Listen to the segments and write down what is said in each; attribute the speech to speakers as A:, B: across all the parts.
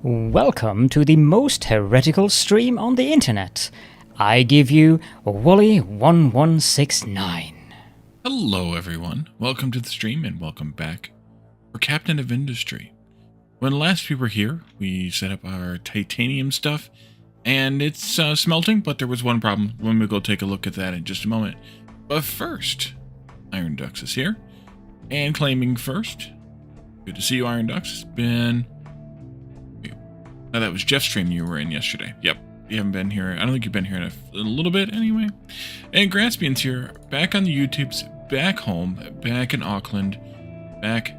A: Welcome to the most heretical stream on the internet. I give you Wally1169.
B: Hello everyone, welcome to the stream and welcome back for Captain of Industry. When last we were here, we set up our titanium stuff, and it's smelting, but there was one problem. When we go take a look at that in just a moment. But first, Iron Ducks is here, and claiming first. Good to see you, Iron Ducks. It's been... No, that was Jeff's stream you were in yesterday. Yep, you haven't been here. I don't think you've been here in a little bit anyway. And Graspian's here, back on the YouTubes, back home, back in Auckland, back.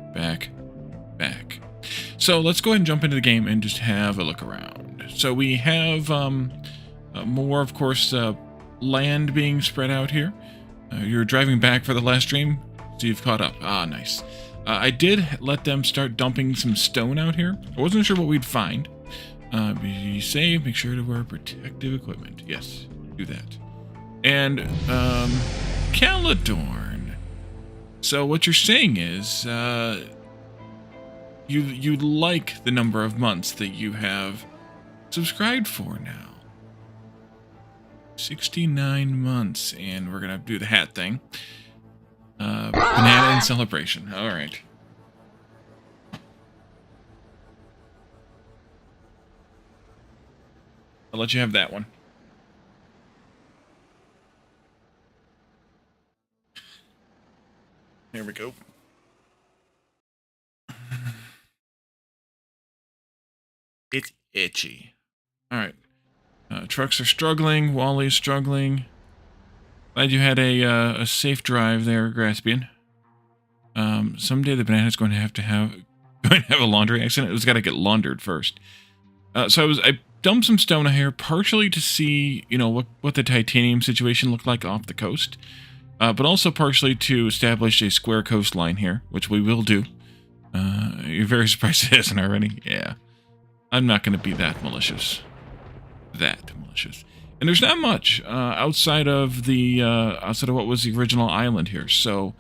B: So let's go ahead and jump into the game and just have a look around. So we have more, of course, land being spread out here. You're driving back for the last stream, so you've caught up. Ah, nice. I did let them start dumping some stone out here. I wasn't sure what we'd find. Be safe, make sure to wear protective equipment. Yes, do that. And, Caledorn. So what you're saying is, you like the number of months that you have subscribed for now. 69 months, and we're gonna do the hat thing. Banana in celebration. All right. I'll let you have that one. There we go. It's itchy. All right. Trucks are struggling. Wally's struggling. Glad you had a safe drive there, Graspian. Someday the banana's going to have a laundry accident. It was got to get laundered first. So I dumped some stone out here, partially to see, you know, what the titanium situation looked like off the coast, but also partially to establish a square coastline here, which we will do. You're very surprised it isn't already? Yeah. I'm not going to be that malicious. And there's not much outside of what was the original island here, so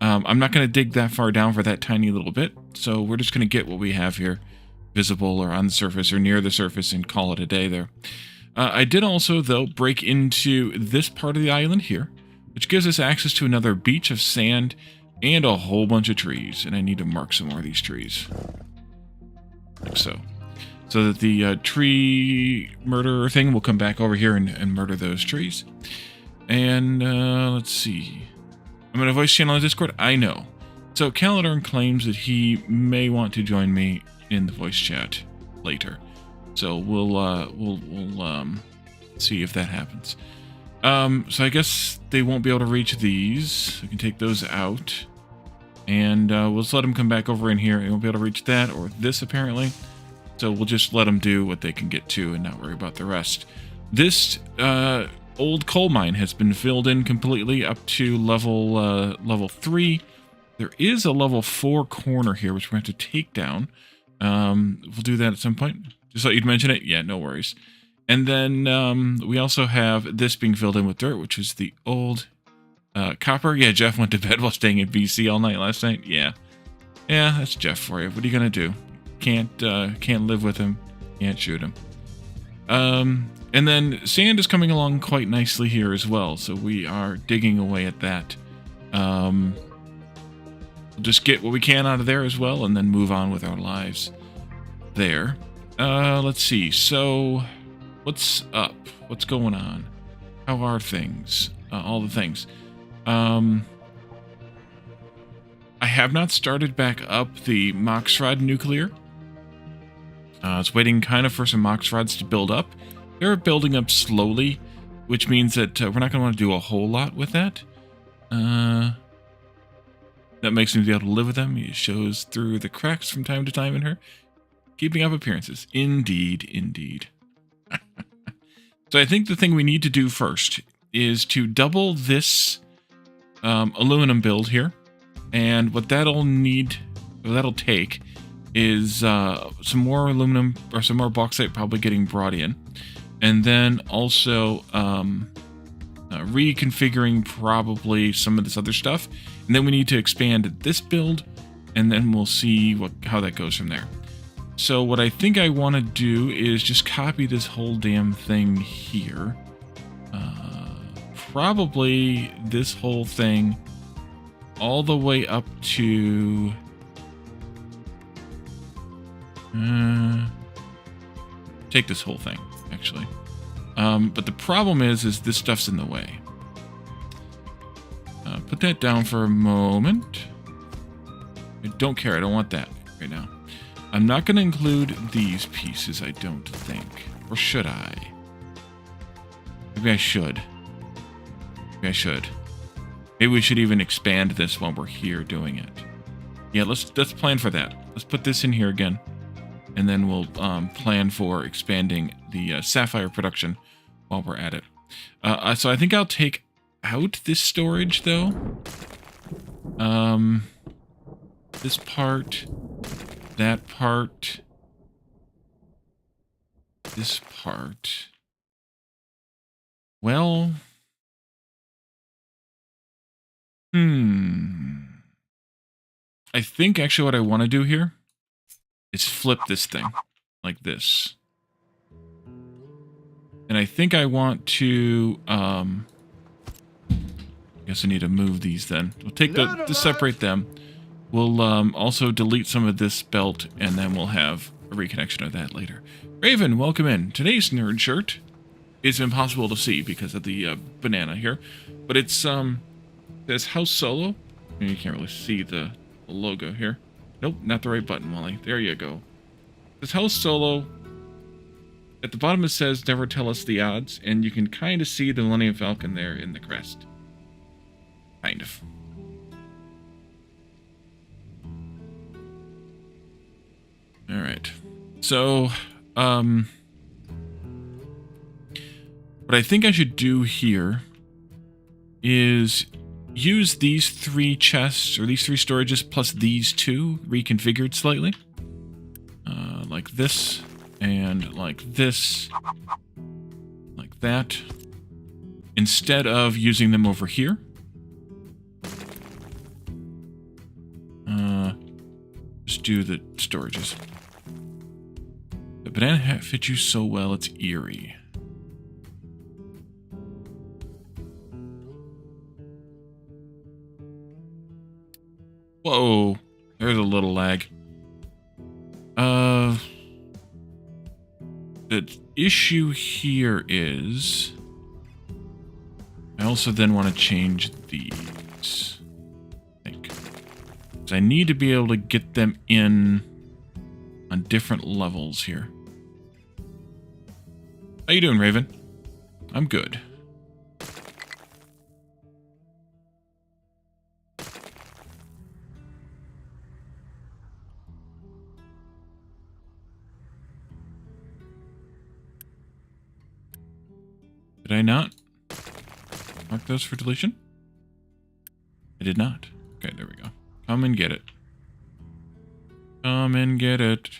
B: I'm not going to dig that far down for that tiny little bit, so we're just going to get what we have here visible or on the surface or near the surface and call it a day there. I did also, though, break into this part of the island here, which gives us access to another beach of sand and a whole bunch of trees, and I need to mark some more of these trees. Like so. So that the tree murderer thing will come back over here and murder those trees. And let's see. I'm in a voice channel on Discord. I know. So Caledorn claims that he may want to join me in the voice chat later. So we'll see if that happens. So I guess they won't be able to reach these. We can take those out. And we'll just let them come back over in here. They won't be able to reach that or this apparently. So we'll just let them do what they can get to and not worry about the rest. This old coal mine has been filled in completely up to level 3. There is a level 4 corner here, which we're going to have to take down. We'll do that at some point. Just thought you'd mention it. Yeah, no worries. And then we also have this being filled in with dirt, which is the old copper. Yeah, Jeff went to bed while staying in BC all night last night. Yeah, that's Jeff for you. What are you gonna do? Can't live with him. Can't shoot him. And then sand is coming along quite nicely here as well. So we are digging away at that. We'll just get what we can out of there as well, and then move on with our lives there. Let's see. So what's up? What's going on? How are things? All the things. I have not started back up the Moxrod nuclear. I was waiting kind of for some Moxrods to build up. They're building up slowly, which means that we're not going to want to do a whole lot with that. That makes me be able to live with them. It shows through the cracks from time to time in her. Keeping up appearances. Indeed. So I think the thing we need to do first is to double this aluminum build here. And what that'll take is some more aluminum or some more bauxite probably getting brought in. And then also reconfiguring probably some of this other stuff. And then we need to expand this build, and then we'll see how that goes from there. So what I think I want to do is just copy this whole damn thing here. Probably this whole thing all the way up to... take this whole thing, actually. But the problem is this stuff's in the way. Put that down for a moment. I don't care. I don't want that right now. I'm not going to include these pieces, I don't think. Or should I? Maybe I should. Maybe I should. Maybe we should even expand this while we're here doing it. Yeah, let's plan for that. Let's put this in here again. And then we'll plan for expanding the sapphire production while we're at it. So I think I'll take out this storage, though. This part, that part, this part. Well, I think actually what I want to do here is flip this thing like this. And I think I want to, I guess I need to move these then. We'll take to separate them. We'll also delete some of this belt, and then we'll have a reconnection of that later. Raven, welcome in. Today's nerd shirt is impossible to see because of the banana here, but it's says House Solo. You can't really see the logo here. Nope, not the right button, Wally. There you go. It says House Solo. At the bottom it says never tell us the odds, and you can kind of see the Millennium Falcon there in the crest. Kind of. Alright. So, what I think I should do here is use these 3 chests, or these 3 storages, plus these 2, reconfigured slightly. Like this, and like this, like that. Instead of using them over here. Just do the storages. The banana hat fits you so well, it's eerie. Whoa, there's a little lag. The issue here is I also then want to change these. I think. So I need to be able to get them in on different levels here. How you doing, Raven? I'm good. Did I not mark those for deletion? I did not. Okay, there we go. Come and get it. Come and get it.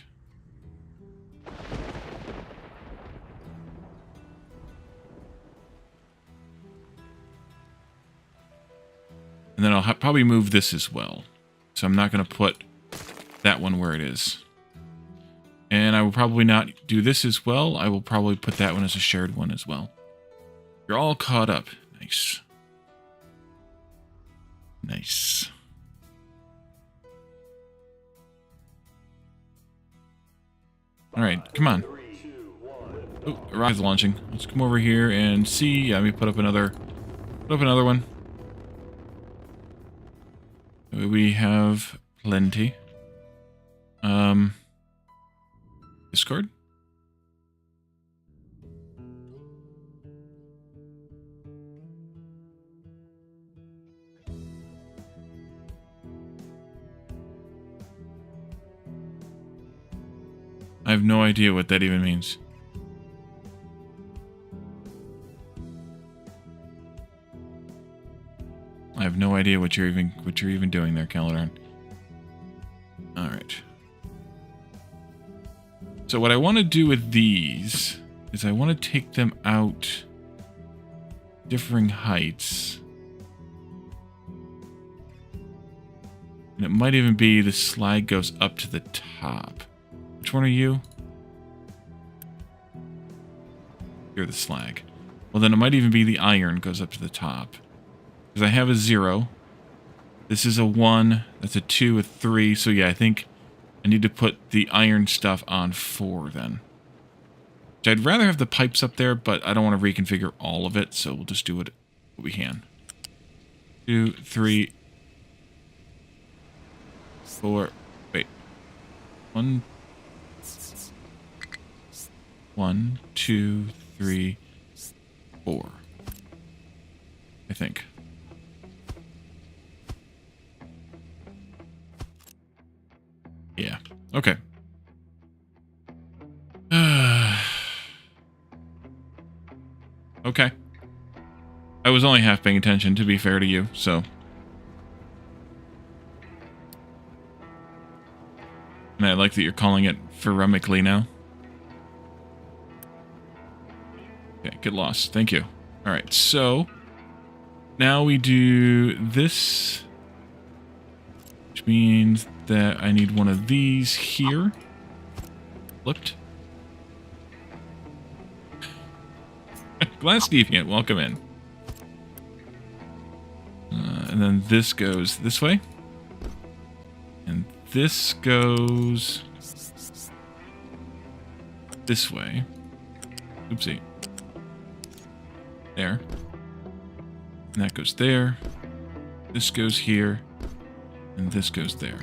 B: And then I'll probably move this as well. So I'm not going to put that one where it is. And I will probably not do this as well. I will probably put that one as a shared one as well. You're all caught up. Nice. Nice. All right, come on. Oh, Rise launching. Let's come over here and see. Yeah, let me put up another one. We have plenty. Discord. I have no idea what that even means. I have no idea what you're even doing there, Caladon. All right. So what I want to do with these is I want to take them out differing heights. And it might even be the slide goes up to the top. Which one are you? You're the slag. Well, then it might even be the iron goes up to the top. Because I have a 0. This is a 1. That's a 2, a 3. So yeah, I think I need to put the iron stuff on 4 then. Which I'd rather have the pipes up there, but I don't want to reconfigure all of it, so we'll just do what we can. 2, 3, 4. Wait. 1, 2, 3, 4. I think. Yeah. Okay. Okay. I was only half paying attention, to be fair to you, so. And I like that you're calling it Pheramically now. Okay, get lost. Thank you. Alright, so now we do this, which means that I need one of these here. Flipped. Glass Deviant, welcome in. And then this goes this way. And this goes this way. Oopsie. There. And that goes there. This goes here. And this goes there.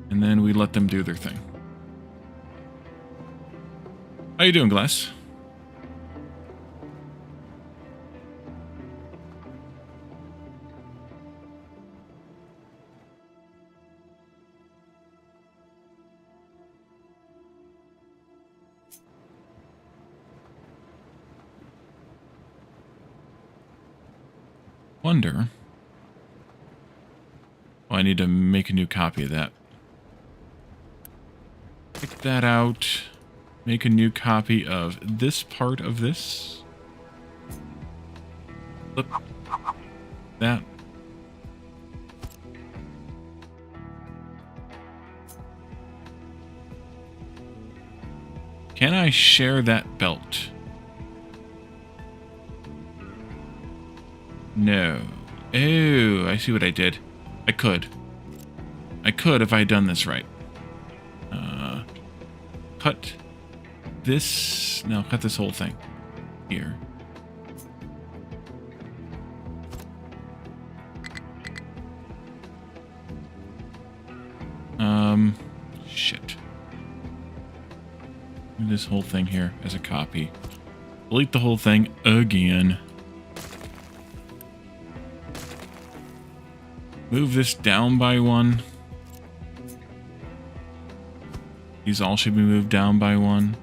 B: And then we let them do their thing. How you doing, Glass? Wonder. Oh, I need to make a new copy of that. Pick that out. Make a new copy of this part of this. Flip that. Can I share that belt? No. Oh, I see what I did. I could. I could if I had done this right. Cut this. No, cut this whole thing. Here. Shit. Do this whole thing here as a copy. Delete the whole thing again. Move this down by 1. These all should be moved down by 1.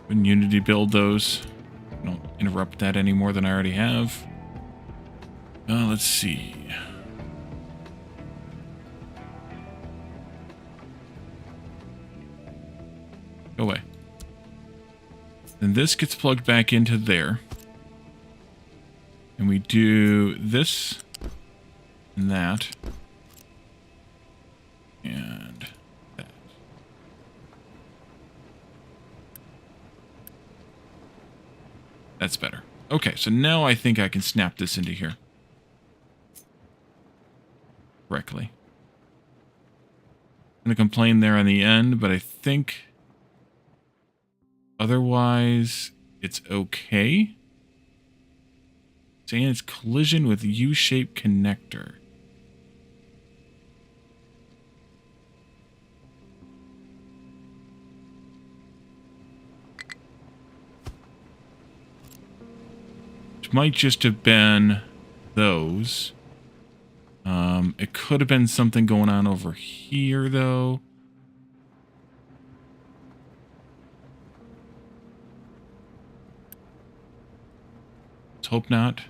B: When Unity build those, don't interrupt that any more than I already have. Let's see. Go away. Then this gets plugged back into there. And we do this and that. And that. That's better. Okay, so now I think I can snap this into here correctly. I'm going to complain there on the end, but I think otherwise it's okay. Saying it's collision with U-shaped connector. Which might just have been those. It could have been something going on over here, though. Let's hope not.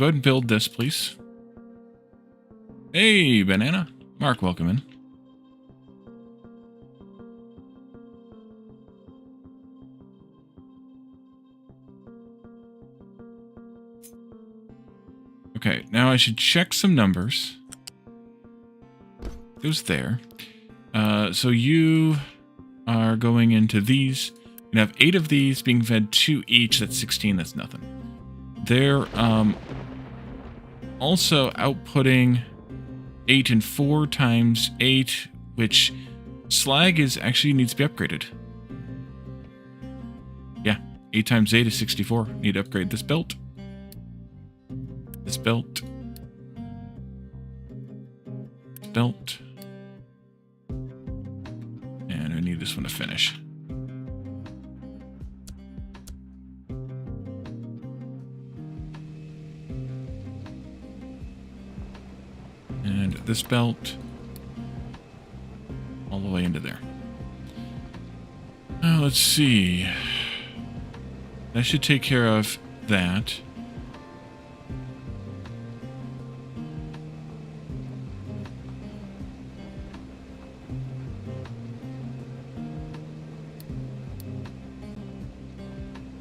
B: go ahead and build this, please. Hey, Banana. Mark, welcome in. Okay, now I should check some numbers. It was there. So you are going into these. You have 8 of these being fed 2 each. That's 16. That's nothing. They're also outputting 8 and 4 times 8, which slag is actually needs to be upgraded. Yeah, 8 times 8 is 64. Need to upgrade this belt. This belt. Belt. And I need this one to finish. And this belt all the way into there. Now let's see. That should take care of that.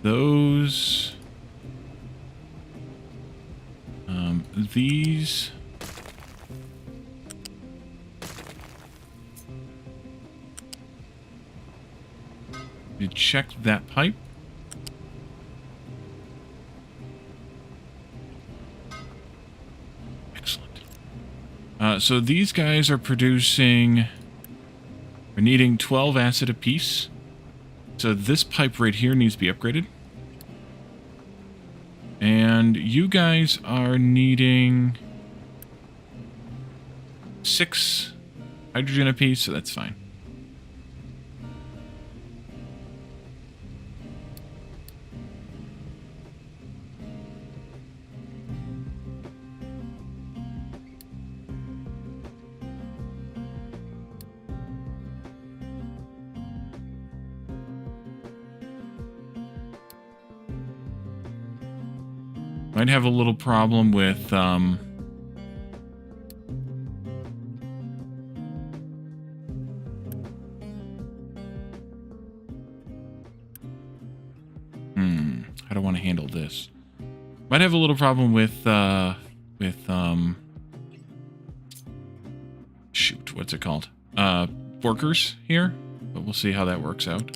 B: Those, these, you check that pipe. Excellent. So these guys are producing, we're needing 12 acid apiece. So this pipe right here needs to be upgraded. And you guys are needing 6 hydrogen apiece, so that's fine. Might have a little problem with how do I want to handle this? Might have a little problem with shoot, what's it called? Workers here, but we'll see how that works out.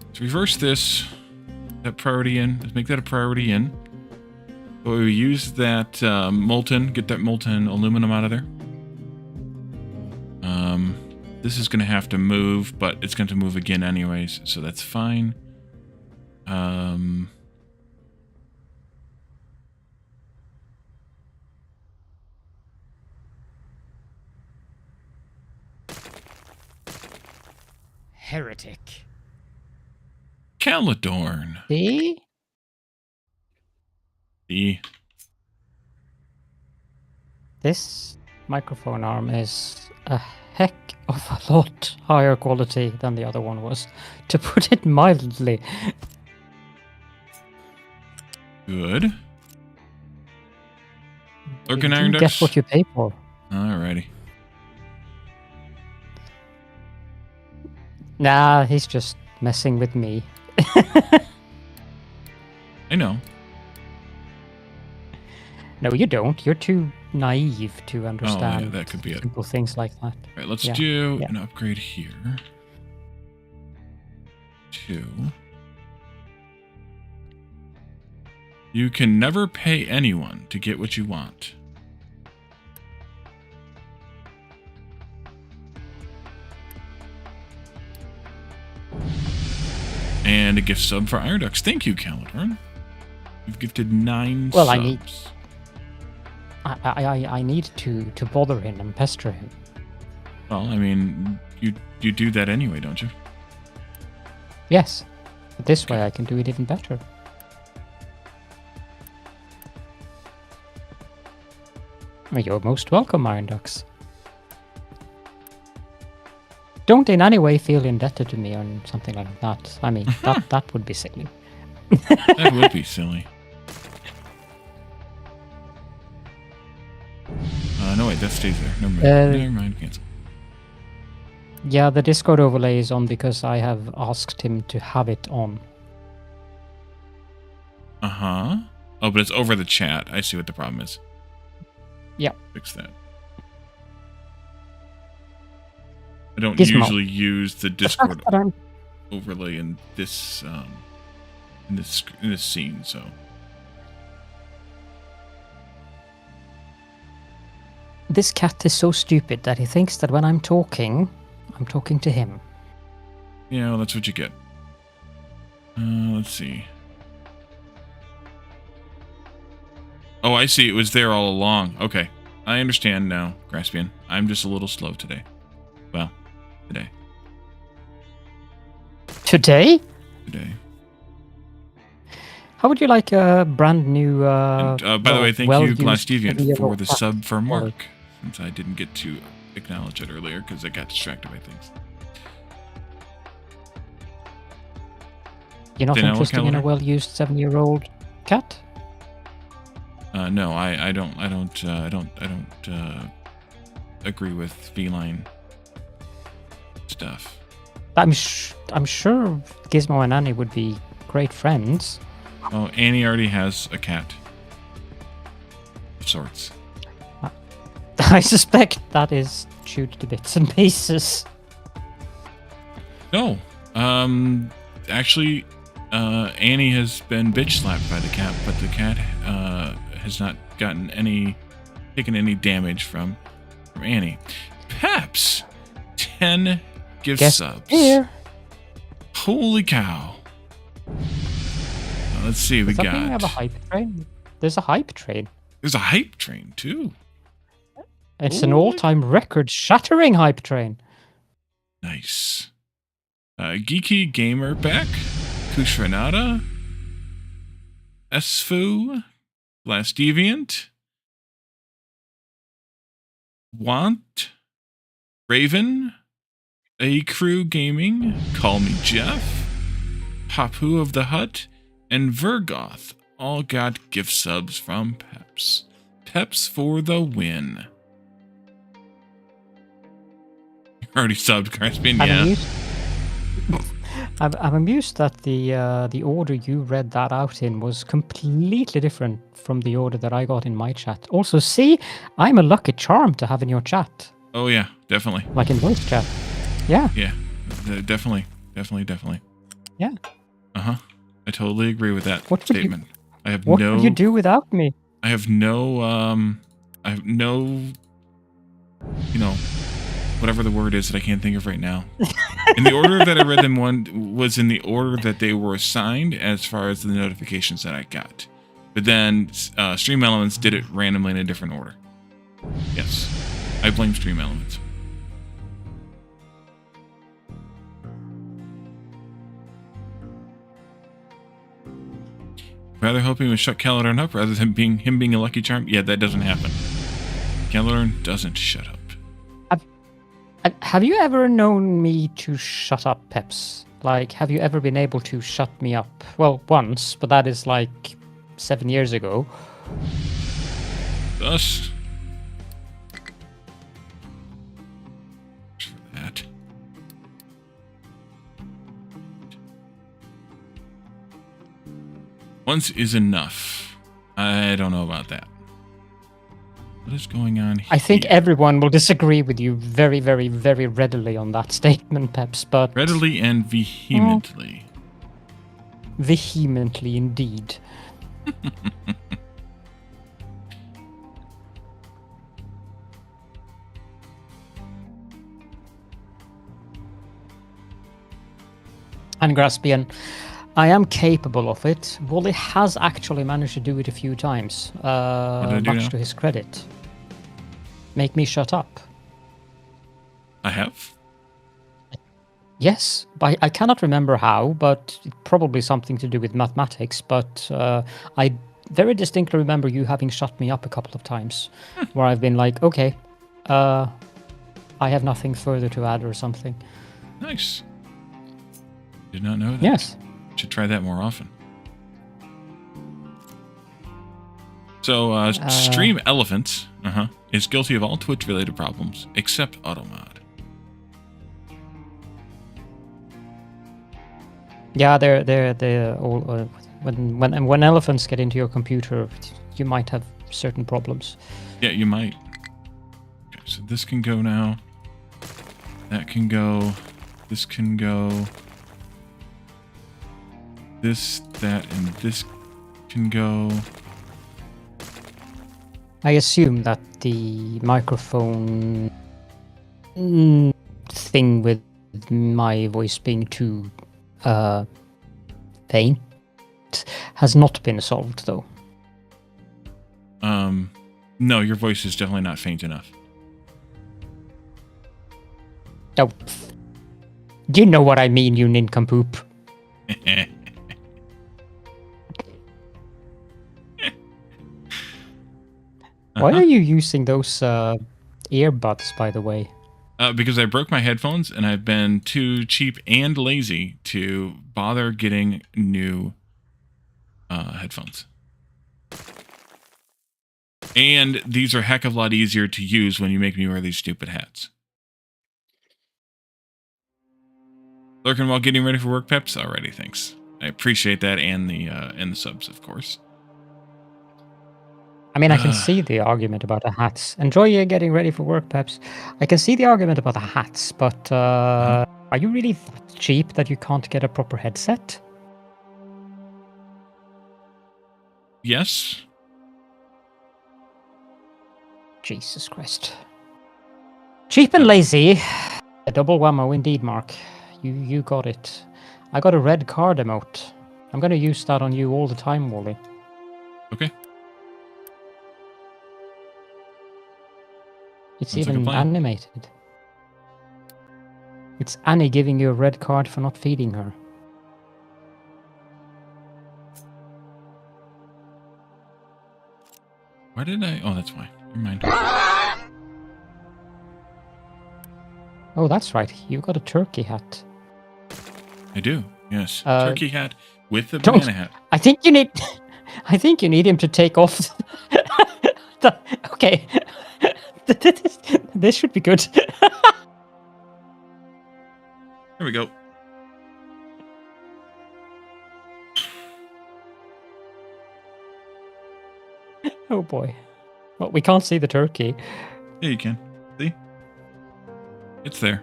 B: Let's reverse this. That priority in. Let's make that a priority in. So we use that molten. Get that molten aluminum out of there. This is going to have to move, but it's going to move again anyways, so that's fine.
A: Heretic.
B: Caledorn.
A: See? This microphone arm is a heck of a lot higher quality than the other one was, to put it mildly.
B: Good. Lurking
A: You
B: Iron
A: do
B: Ducks.
A: get what you pay for.
B: Alrighty.
A: Nah, he's just messing with me.
B: I know.
A: No, you don't. You're too naive to understand
B: Oh, yeah, that could be it.
A: simple things like that.
B: All right, let's
A: Yeah,
B: do
A: yeah.
B: an upgrade here. 2. You can never pay anyone to get what you want. And a gift sub for Iron Ducks. Thank you, Caledorn. You've gifted 9
A: Well,
B: subs.
A: I need to bother him and pester him.
B: Well, I mean, you do that anyway, don't you?
A: Yes. But this way I can do it even better. You're most welcome, Iron Ducks. Don't in any way feel indebted to me or something like that. I mean, that would be silly.
B: That would be silly. No, wait, that stays there. Never mind. Cancel.
A: Yeah, the Discord overlay is on because I have asked him to have it on.
B: Uh-huh. Oh, but it's over the chat. I see what the problem is.
A: Yeah.
B: Fix that. I don't
A: Gizmo.
B: usually use the Discord overlay in this in this scene, so.
A: This cat is so stupid that he thinks that when I'm talking to him.
B: Yeah, well, that's what you get. Let's see. Oh, I see. It was there all along. Okay. I understand now, Graspian. I'm just a little slow today. Well, today.
A: Today?
B: Today.
A: How would you like a brand new...
B: by the way, thank you, Glass Deviant, for the
A: cat?
B: sub for Mark. Since I didn't get to acknowledge it earlier because I got distracted by things.
A: You're not interested in a well-used 7-year-old cat?
B: No, I don't agree with feline stuff.
A: I'm sure Gizmo and Annie would be great friends.
B: Oh, Annie already has a cat of sorts.
A: I suspect that is chewed to bits and pieces.
B: No, actually, Annie has been bitch slapped by the cat, but the cat has not taken any damage from Annie. Peps, 10 gift subs.
A: Here.
B: Holy cow! Let's see, we got.
A: Have a hype train. There's a hype train.
B: There's a hype train too.
A: It's an all-time record-shattering hype train.
B: Nice. Geeky Gamer back. Kushranada. Sfu. Glass Deviant. Want. Raven. A Crew Gaming. Call Me Jeff. Papu of the Hut. And Vergoth all got gift subs from Peps. Peps for the win. Already subbed, Graspin, yeah.
A: I'm amused that the order you read that out in was completely different from the order that I got in my chat. Also, see, I'm a lucky charm to have in your chat.
B: Oh yeah, definitely.
A: Like in voice chat. Yeah.
B: Yeah, definitely.
A: Yeah.
B: Uh-huh. I totally agree with that statement.
A: What would you do without me?
B: I have no, whatever the word is that I can't think of right now. In the order that I read them, one was in the order that they were assigned as far as the notifications that I got. But then Stream Elements did it randomly in a different order. Yes. I blame Stream Elements. Rather hoping to shut Caledon up rather than him being a lucky charm? Yeah, that doesn't happen. Caledon doesn't shut up.
A: Have you ever known me to shut up, Peps? Like, have you ever been able to shut me up? Well, once, but that is like 7 years ago.
B: Thus. For that. Once is enough. I don't know about that. What is going on here?
A: I think everyone will disagree with you very, very, very readily on that statement, Peps, but...
B: Readily and vehemently.
A: Vehemently, indeed. And Graspian, I am capable of it. Wally has actually managed to do it a few times, much to his credit. Make me shut up.
B: I have?
A: Yes, but I cannot remember how, but probably something to do with mathematics, but I very distinctly remember you having shut me up a couple of times, where I've been like, okay, I have nothing further to add or something.
B: Nice. Did not know that.
A: Yes.
B: Should try that more often. So, Stream Elephant is guilty of all Twitch-related problems except Automod.
A: Yeah, they're all. When elephants get into your computer, you might have certain problems.
B: Yeah, you might. Okay, so this can go now. That can go. This can go. This, that, and this can go.
A: I assume that the microphone thing with my voice being too faint has not been solved, though.
B: No, your voice is definitely not faint enough.
A: Oh, you know what I mean, you nincompoop. Why are you using those earbuds, by the way?
B: Because I broke my headphones, and I've been too cheap and lazy to bother getting new headphones. And these are a heck of a lot easier to use when you make me wear these stupid hats. Lurking while getting ready for work, Peps? Alrighty, thanks. I appreciate that, and the subs, of course.
A: I mean, I can see the argument about the hats. Enjoy you getting ready for work, Peps. I can see the argument about the hats, but are you really that cheap that you can't get a proper headset?
B: Yes.
A: Jesus Christ. Cheap and lazy. A double whammo indeed, Mark. You got it. I got a red card emote. I'm going to use that on you all the time, Wally.
B: Okay.
A: It's Sounds even like animated. It's Annie giving you a red card for not feeding her.
B: Why did I? Oh, that's why. Never mind.
A: Oh, that's right. You got a turkey hat.
B: I do. Yes. Turkey hat with the banana hat.
A: I think you need. I think you need him to take off. Okay. This should be good.
B: There we go.
A: Oh boy. Well, we can't see the turkey.
B: Yeah, you can. See? It's there.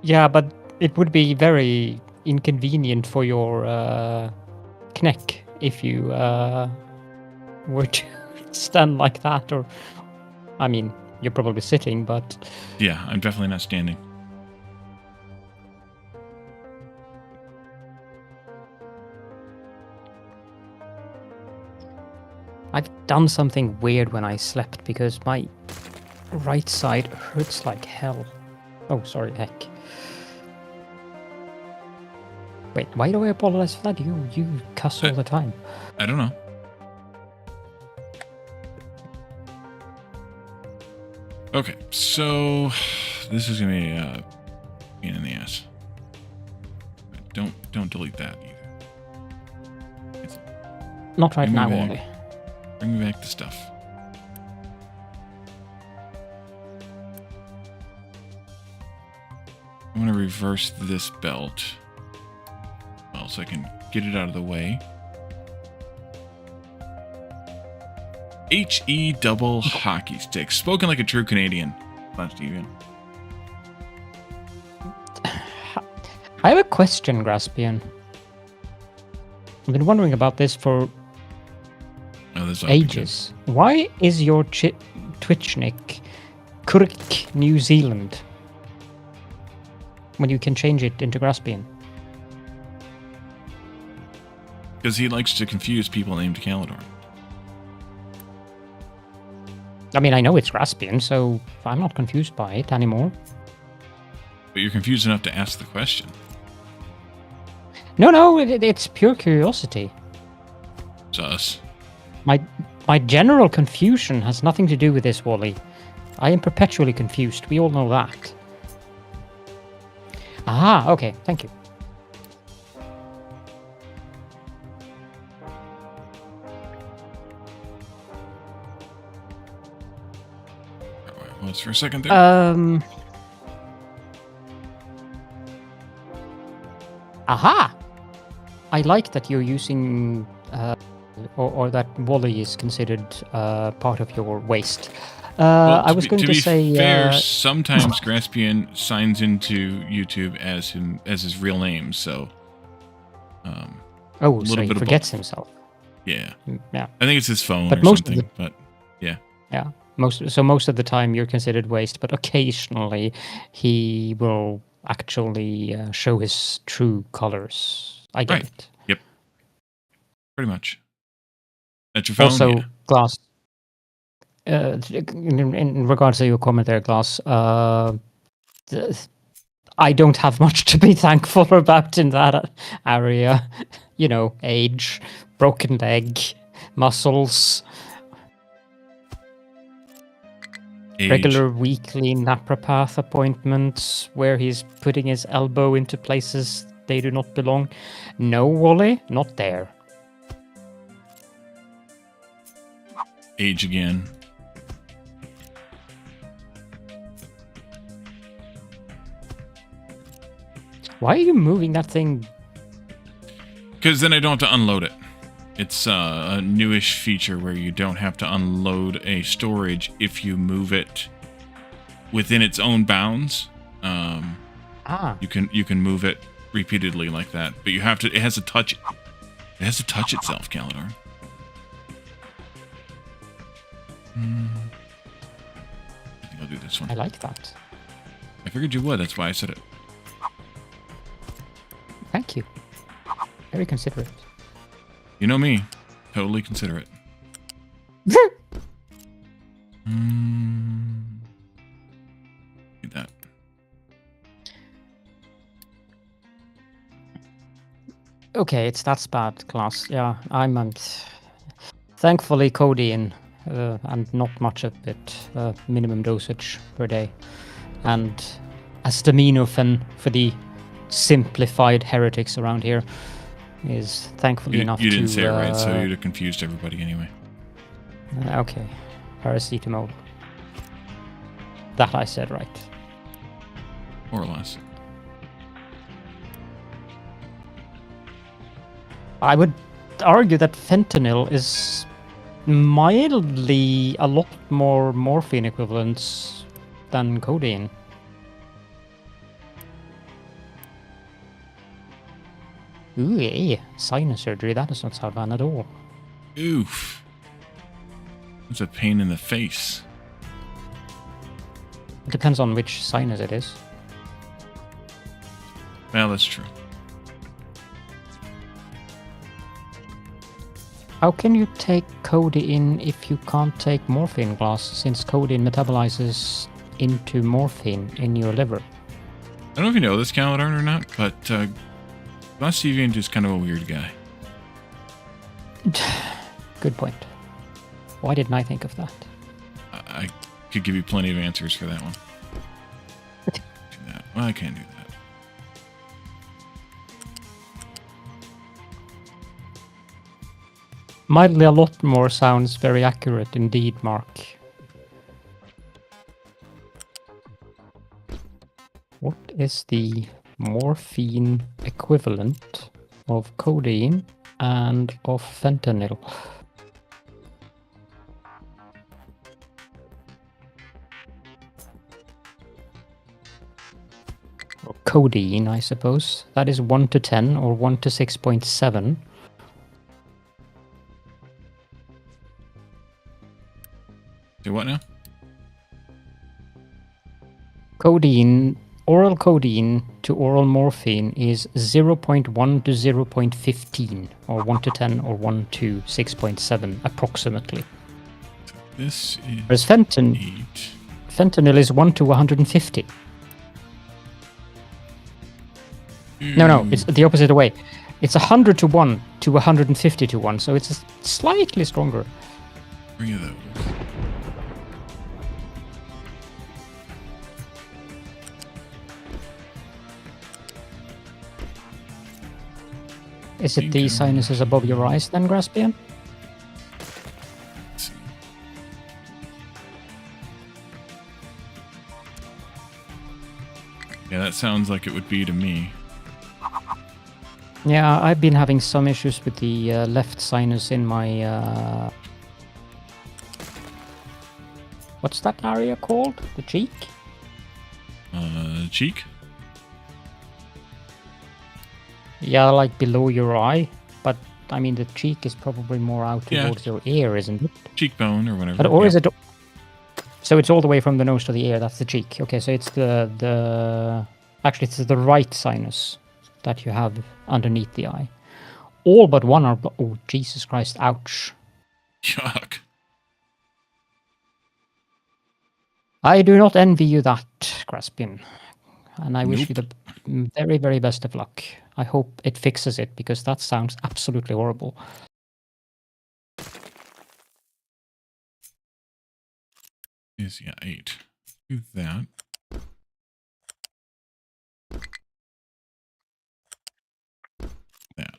A: Yeah, but it would be very inconvenient for your Kinect if you were to stand like that, or... I mean, you're probably sitting, but...
B: Yeah, I'm definitely not standing.
A: I've done something weird when I slept because my right side hurts like hell. Oh, sorry, heck. Wait, why do I apologize for that? You cuss all the time.
B: I don't know. Okay, so this is gonna be a pain in the ass. Don't delete that either.
A: Not right now, Wally.
B: Bring me back the stuff. I'm gonna reverse this belt. Well, so I can get it out of the way. HE double hockey stick. Spoken like a true Canadian. Fun, Steven.
A: I have a question, Graspian. I've been wondering about this for ages. Why is your Twitch nick Kurk New Zealand when you can change it into Graspian?
B: Because he likes to confuse people named Caledor.
A: I mean, I know it's Graspian, so I'm not confused by it anymore.
B: But you're confused enough to ask the question.
A: No, it's pure curiosity.
B: Sus.
A: My general confusion has nothing to do with this, Wally. I am perpetually confused. We all know that. Aha, okay, thank you.
B: Pause for a second there.
A: Aha! I like that you're using, or that Wally is considered part of your waste.
B: Well,
A: I was going to say.
B: Fair, sometimes Graspian signs into YouTube as his real name, so.
A: So he forgets himself.
B: Yeah.
A: Yeah.
B: I think it's his phone or something, but yeah.
A: Yeah. Most of the time you're considered waste, but occasionally he will actually show his true colors. I get it.
B: Yep. Pretty much. That's your phone.
A: Also, Glass. In regards to your comment there, Glass, I don't have much to be thankful about in that area. You know, age, broken leg, muscles. Regular weekly napropath appointments where he's putting his elbow into places they do not belong. No, Wally, not there.
B: Age again.
A: Why are you moving that thing?
B: Because then I don't have to unload it. It's a newish feature where you don't have to unload a storage if you move it within its own bounds. You can move it repeatedly like that, but you have to. It has to touch. It has to touch itself, Kalidor. I think I'll do this one.
A: I like that.
B: I figured you would. That's why I said it.
A: Thank you. Very considerate.
B: You know me. Totally considerate. Do that.
A: Okay, it's that bad, Class. Yeah, I'm thankfully codeine and not much of it, minimum dosage per day, and acetaminophen for the simplified heretics around here is thankfully enough to...
B: You didn't say it right, so you'd have confused everybody anyway.
A: Okay. Paracetamol. That I said right.
B: More or less.
A: I would argue that fentanyl is mildly a lot more morphine equivalents than codeine. Ooh, yeah. Sinus surgery, that does not sound fun at all.
B: Oof. That's a pain in the face.
A: It depends on which sinus it is.
B: Well, that's true.
A: How can you take codeine if you can't take morphine, Glass, since codeine metabolizes into morphine in your liver?
B: I don't know if you know this, Kalidor, or not, but Glass Deviant is kind of a weird guy.
A: Good point. Why didn't I think of that?
B: I could give you plenty of answers for that one. Do that. Well, I can't do that.
A: Mildly a lot more sounds very accurate indeed, Mark. What is the morphine equivalent of codeine and of fentanyl? Or codeine, I suppose. That is 1 to 10 or 1 to 6.7.
B: Do what now?
A: Codeine, oral codeine to oral morphine is 0.1 to 0.15, or 1 to 10 or 1 to 6.7, approximately.
B: So this is...
A: Whereas fentanyl is 1 to 150. No, it's the opposite way. It's 100 to 1 to 150 to 1, so it's slightly stronger.
B: Three of those.
A: Is it the sinuses above your eyes then, Graspian?
B: Yeah, that sounds like it would be to me.
A: Yeah, I've been having some issues with the left sinus in my... What's that area called? The cheek?
B: Cheek?
A: Yeah, like below your eye. But, I mean, the cheek is probably more out towards your ear, isn't it?
B: Cheekbone or whatever.
A: Or is it... So it's all the way from the nose to the ear, that's the cheek. Okay, so it's the... Actually, it's the right sinus that you have underneath the eye. All but one are... Oh, Jesus Christ, ouch.
B: Yuck.
A: I do not envy you that, Graspian. And I wish you the very, very best of luck. I hope it fixes it, because that sounds absolutely horrible.
B: Is, yeah, 8. Do that. That.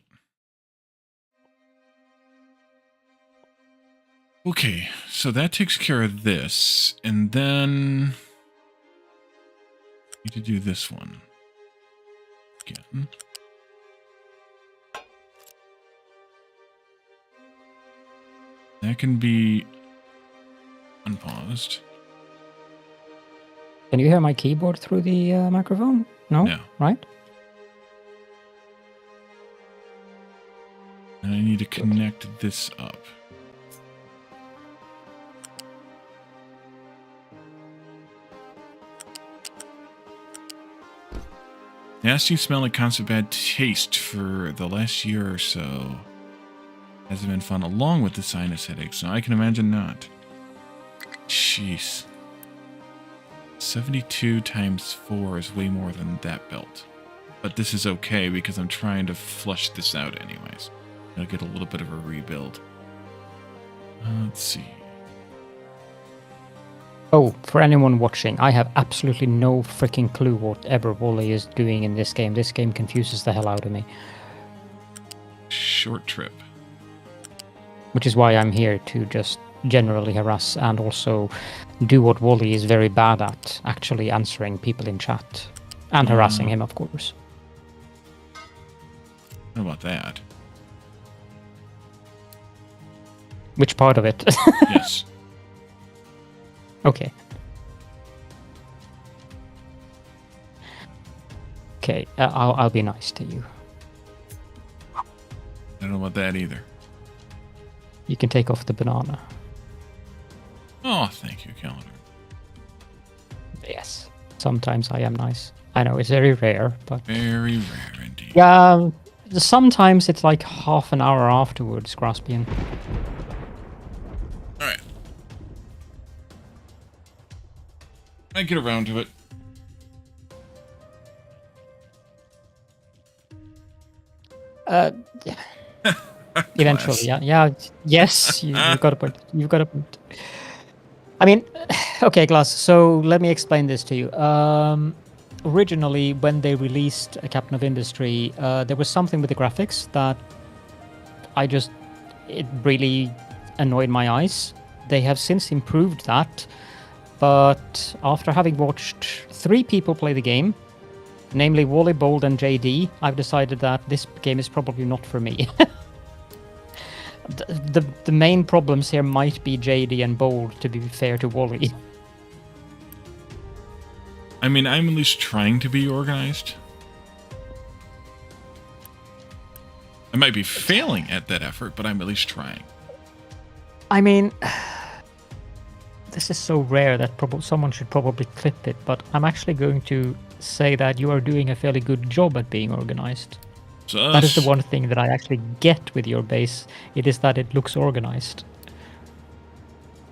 B: Okay, so that takes care of this. And then... need to do this one. Again. That can be unpaused.
A: Can you hear my keyboard through the microphone? No?
B: No.
A: Right?
B: And I need to connect this up. Nasty smell and constant bad taste for the last year or so. Hasn't been fun, along with the sinus headaches. So I can imagine not. Jeez. 72 times 4 is way more than that belt. But this is okay because I'm trying to flush this out anyways. I'll get a little bit of a rebuild. Let's see.
A: Oh, for anyone watching, I have absolutely no freaking clue whatever Wally is doing in this game. This game confuses the hell out of me.
B: Short trip.
A: Which is why I'm here to just generally harass and also do what Wally is very bad at, actually answering people in chat. And harassing him, of course.
B: How about that?
A: Which part of it?
B: Yes.
A: Okay. Okay, I'll be nice to you.
B: I don't know about that either.
A: You can take off the banana.
B: Oh, thank you, Calendar.
A: Yes. Sometimes I am nice. I know, it's very rare, but...
B: Very rare indeed.
A: Yeah, sometimes it's like half an hour afterwards, Graspian.
B: Alright. I get around to it.
A: Eventually, yeah. Yes, you've got a point. You've got a point. I mean, okay, Glass, so let me explain this to you. Originally, when they released Captain of Industry, there was something with the graphics that it really annoyed my eyes. They have since improved that, but after having watched 3 people play the game, namely Wally, Bold, and JD, I've decided that this game is probably not for me. The main problems here might be JD and Bold, to be fair to Wally.
B: I mean, I'm at least trying to be organized. I might be failing at that effort, but I'm at least trying.
A: I mean, this is so rare that someone should probably clip it, but I'm actually going to say that you are doing a fairly good job at being organized. That is the one thing that I actually get with your base. It is that it looks organized.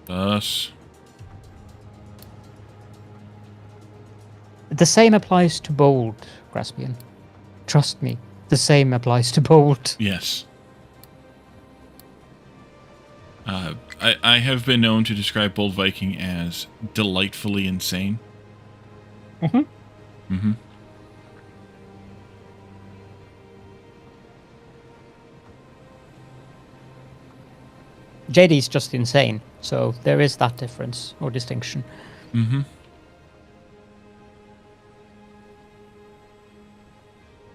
B: Us.
A: The same applies to Bold, Graspian. Trust me. The same applies to Bolt.
B: Yes. I have been known to describe Bold Viking as delightfully insane.
A: Mm-hmm.
B: Mm-hmm.
A: JD's just insane, so there is that difference or distinction.
B: Mm-hmm.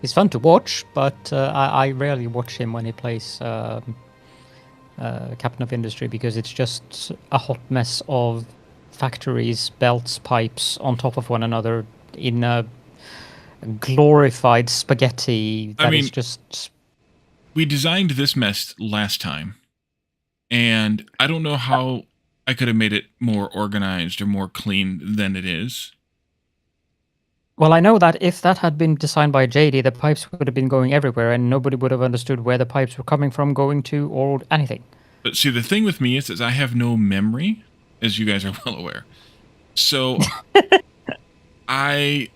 A: He's fun to watch, but I rarely watch him when he plays Captain of Industry because it's just a hot mess of factories, belts, pipes on top of one another in a glorified spaghetti that is just...
B: We designed this mess last time, and I don't know how I could have made it more organized or more clean than it is.
A: Well, I know that if that had been designed by JD, the pipes would have been going everywhere and nobody would have understood where the pipes were coming from, going to, or anything.
B: But see, the thing with me is I have no memory, as you guys are well aware. So if I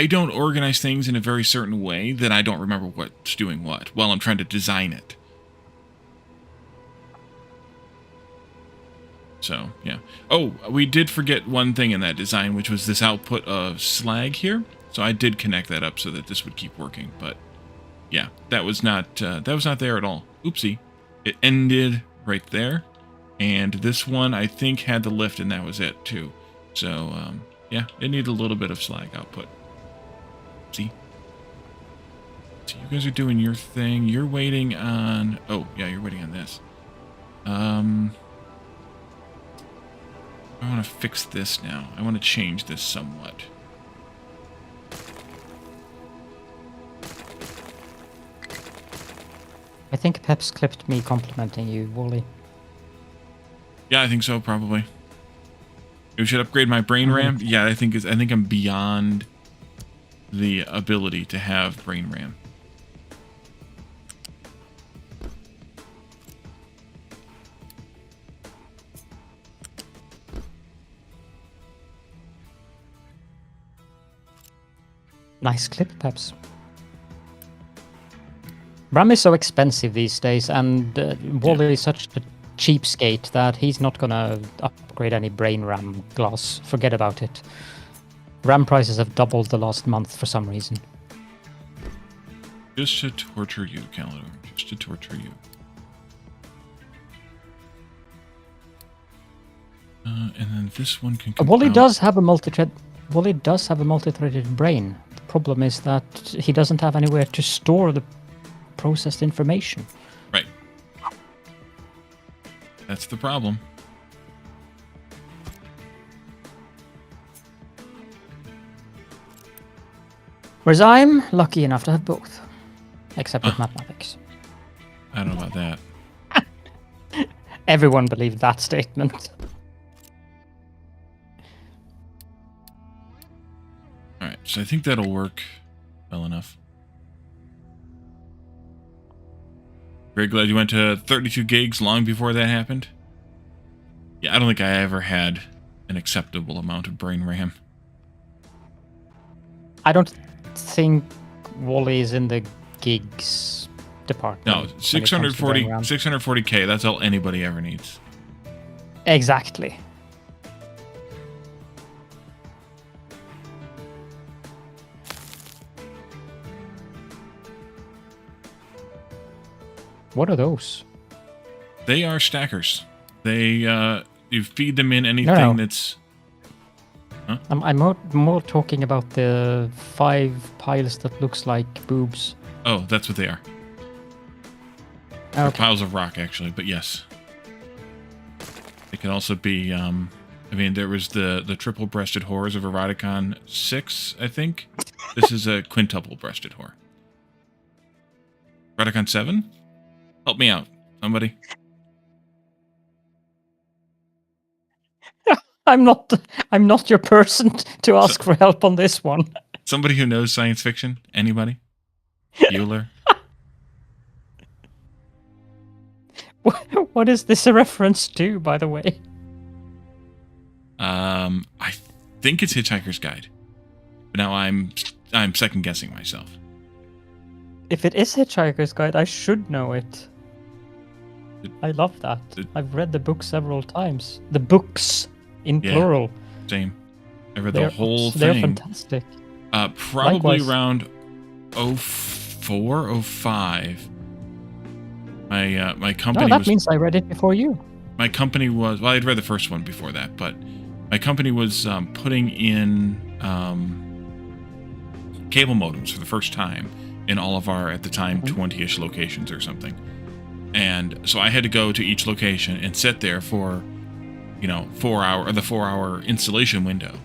B: don't organize things in a very certain way, then I don't remember what's doing what while I'm trying to design it. So, yeah. Oh, we did forget one thing in that design, which was this output of slag here. So I did connect that up so that this would keep working. But, yeah, that was not there at all. Oopsie. It ended right there. And this one, I think, had the lift, and that was it, too. So, yeah, it needed a little bit of slag output. See? So you guys are doing your thing. You're waiting on... Oh, yeah, you're waiting on this. I want to fix this now. I want to change this somewhat.
A: I think Peps clipped me complimenting you, Wooly.
B: Yeah, I think so, probably. You should upgrade my brain RAM. Yeah, I think I'm beyond the ability to have brain RAM.
A: Nice clip, Peps. RAM is so expensive these days, and Wally is such a cheapskate that he's not gonna upgrade any brain RAM glass. Forget about it. RAM prices have doubled the last month for some reason.
B: Just to torture you, Calidor. Just to torture you. And then this one can...
A: Wally does have a multi-thread... Wally does have a multi-threaded brain. The problem is that he doesn't have anywhere to store the processed information.
B: Right. That's the problem.
A: Whereas I'm lucky enough to have both. Except with mathematics.
B: I don't know about that.
A: Everyone believed that statement.
B: Alright, so I think that'll work well enough. Very glad you went to 32 gigs long before that happened. Yeah, I don't think I ever had an acceptable amount of brain RAM.
A: I don't think Wally is in the gigs department.
B: No, 640K, that's all anybody ever needs.
A: Exactly. What are those?
B: They are stackers. They, you feed them in anything that's... Huh?
A: I'm more talking about the 5 piles that looks like boobs.
B: Oh, that's what they are.
A: Okay.
B: Piles of rock, actually, but yes. It can also be, I mean, there was the triple-breasted whores of Eroticon 6, I think. This is a quintuple-breasted whore. Eroticon 7? Help me out, somebody.
A: I'm not your person to ask for help on this one.
B: Somebody who knows science fiction? Anybody? Bueller?
A: What is this a reference to, by the way?
B: I think it's Hitchhiker's Guide. But now I'm second guessing myself.
A: If it is Hitchhiker's Guide, I should know it. I love that. I've read the book several times. The books, in plural.
B: Same. I read the whole thing.
A: They're fantastic.
B: Probably
A: Likewise.
B: around 04, 05. My company
A: that means I read it before you.
B: My company was... Well, I'd read the first one before that, but my company was putting in cable modems for the first time in all of our, at the time, 20-ish locations or something. And so I had to go to each location and sit there for, 4-hour installation window.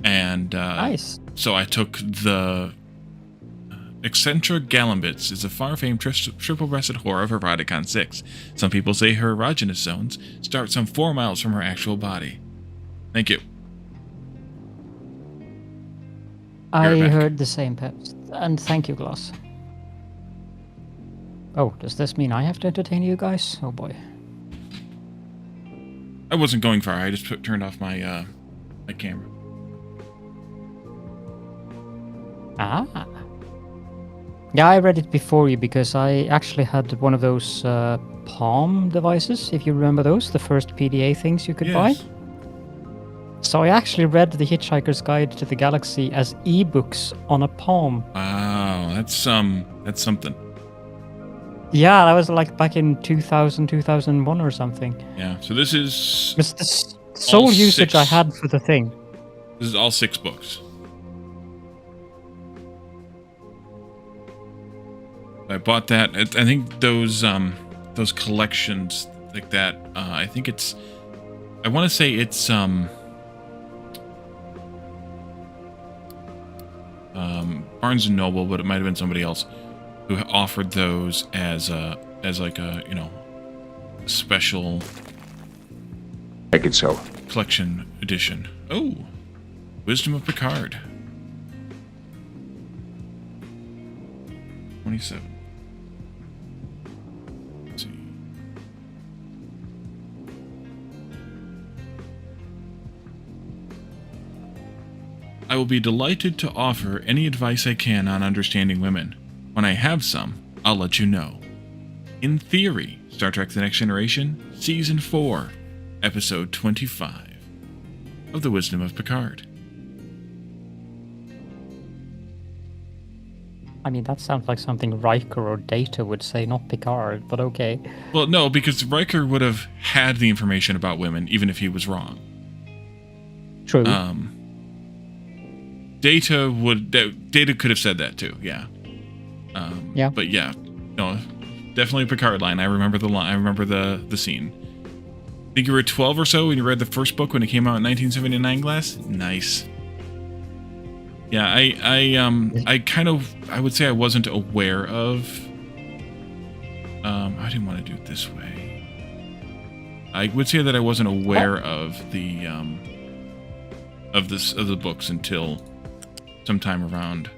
B: And
A: nice.
B: So I took the Eccentric Galambits is a far-famed triple-breasted whore of Eroticon 6. Some people say her erogenous zones start some 4 miles from her actual body. Thank you.
A: I heard the same, Peps. And thank you, Glass. Oh, does this mean I have to entertain you guys? Oh boy.
B: I wasn't going far. I just turned off my my camera.
A: Ah. Yeah, I read it before you because I actually had one of those Palm devices, if you remember those, the first PDA things you could buy. So I actually read The Hitchhiker's Guide to the Galaxy as ebooks on a Palm.
B: Wow, that's something.
A: Yeah, that was like back in 2000, 2001 or something.
B: Yeah, so this is...
A: It's the sole usage I had for the thing.
B: This is all 6 books. I bought that. I think those collections like that. I think it's. I want to say it's Barnes and Noble, but it might have been somebody else who offered those as like a special.
C: Make it so.
B: Collection edition. Oh, Wisdom of Picard. 27. Let's see. I will be delighted to offer any advice I can on understanding women. When I have some, I'll let you know. In theory, Star Trek The Next Generation, Season 4, Episode 25 of The Wisdom of Picard.
A: I mean, that sounds like something Riker or Data would say, not Picard, but okay.
B: Well, no, because Riker would have had the information about women, even if he was wrong.
A: True.
B: Data could have said that too, yeah.
A: Yeah.
B: But yeah, no, definitely a Picard line. I remember the line. I remember the scene. I think you were 12 or so when you read the first book when it came out in 1979. Glass, nice. Yeah, I would say I wasn't aware of. I didn't want to do it this way. I would say that I wasn't aware of the books until sometime around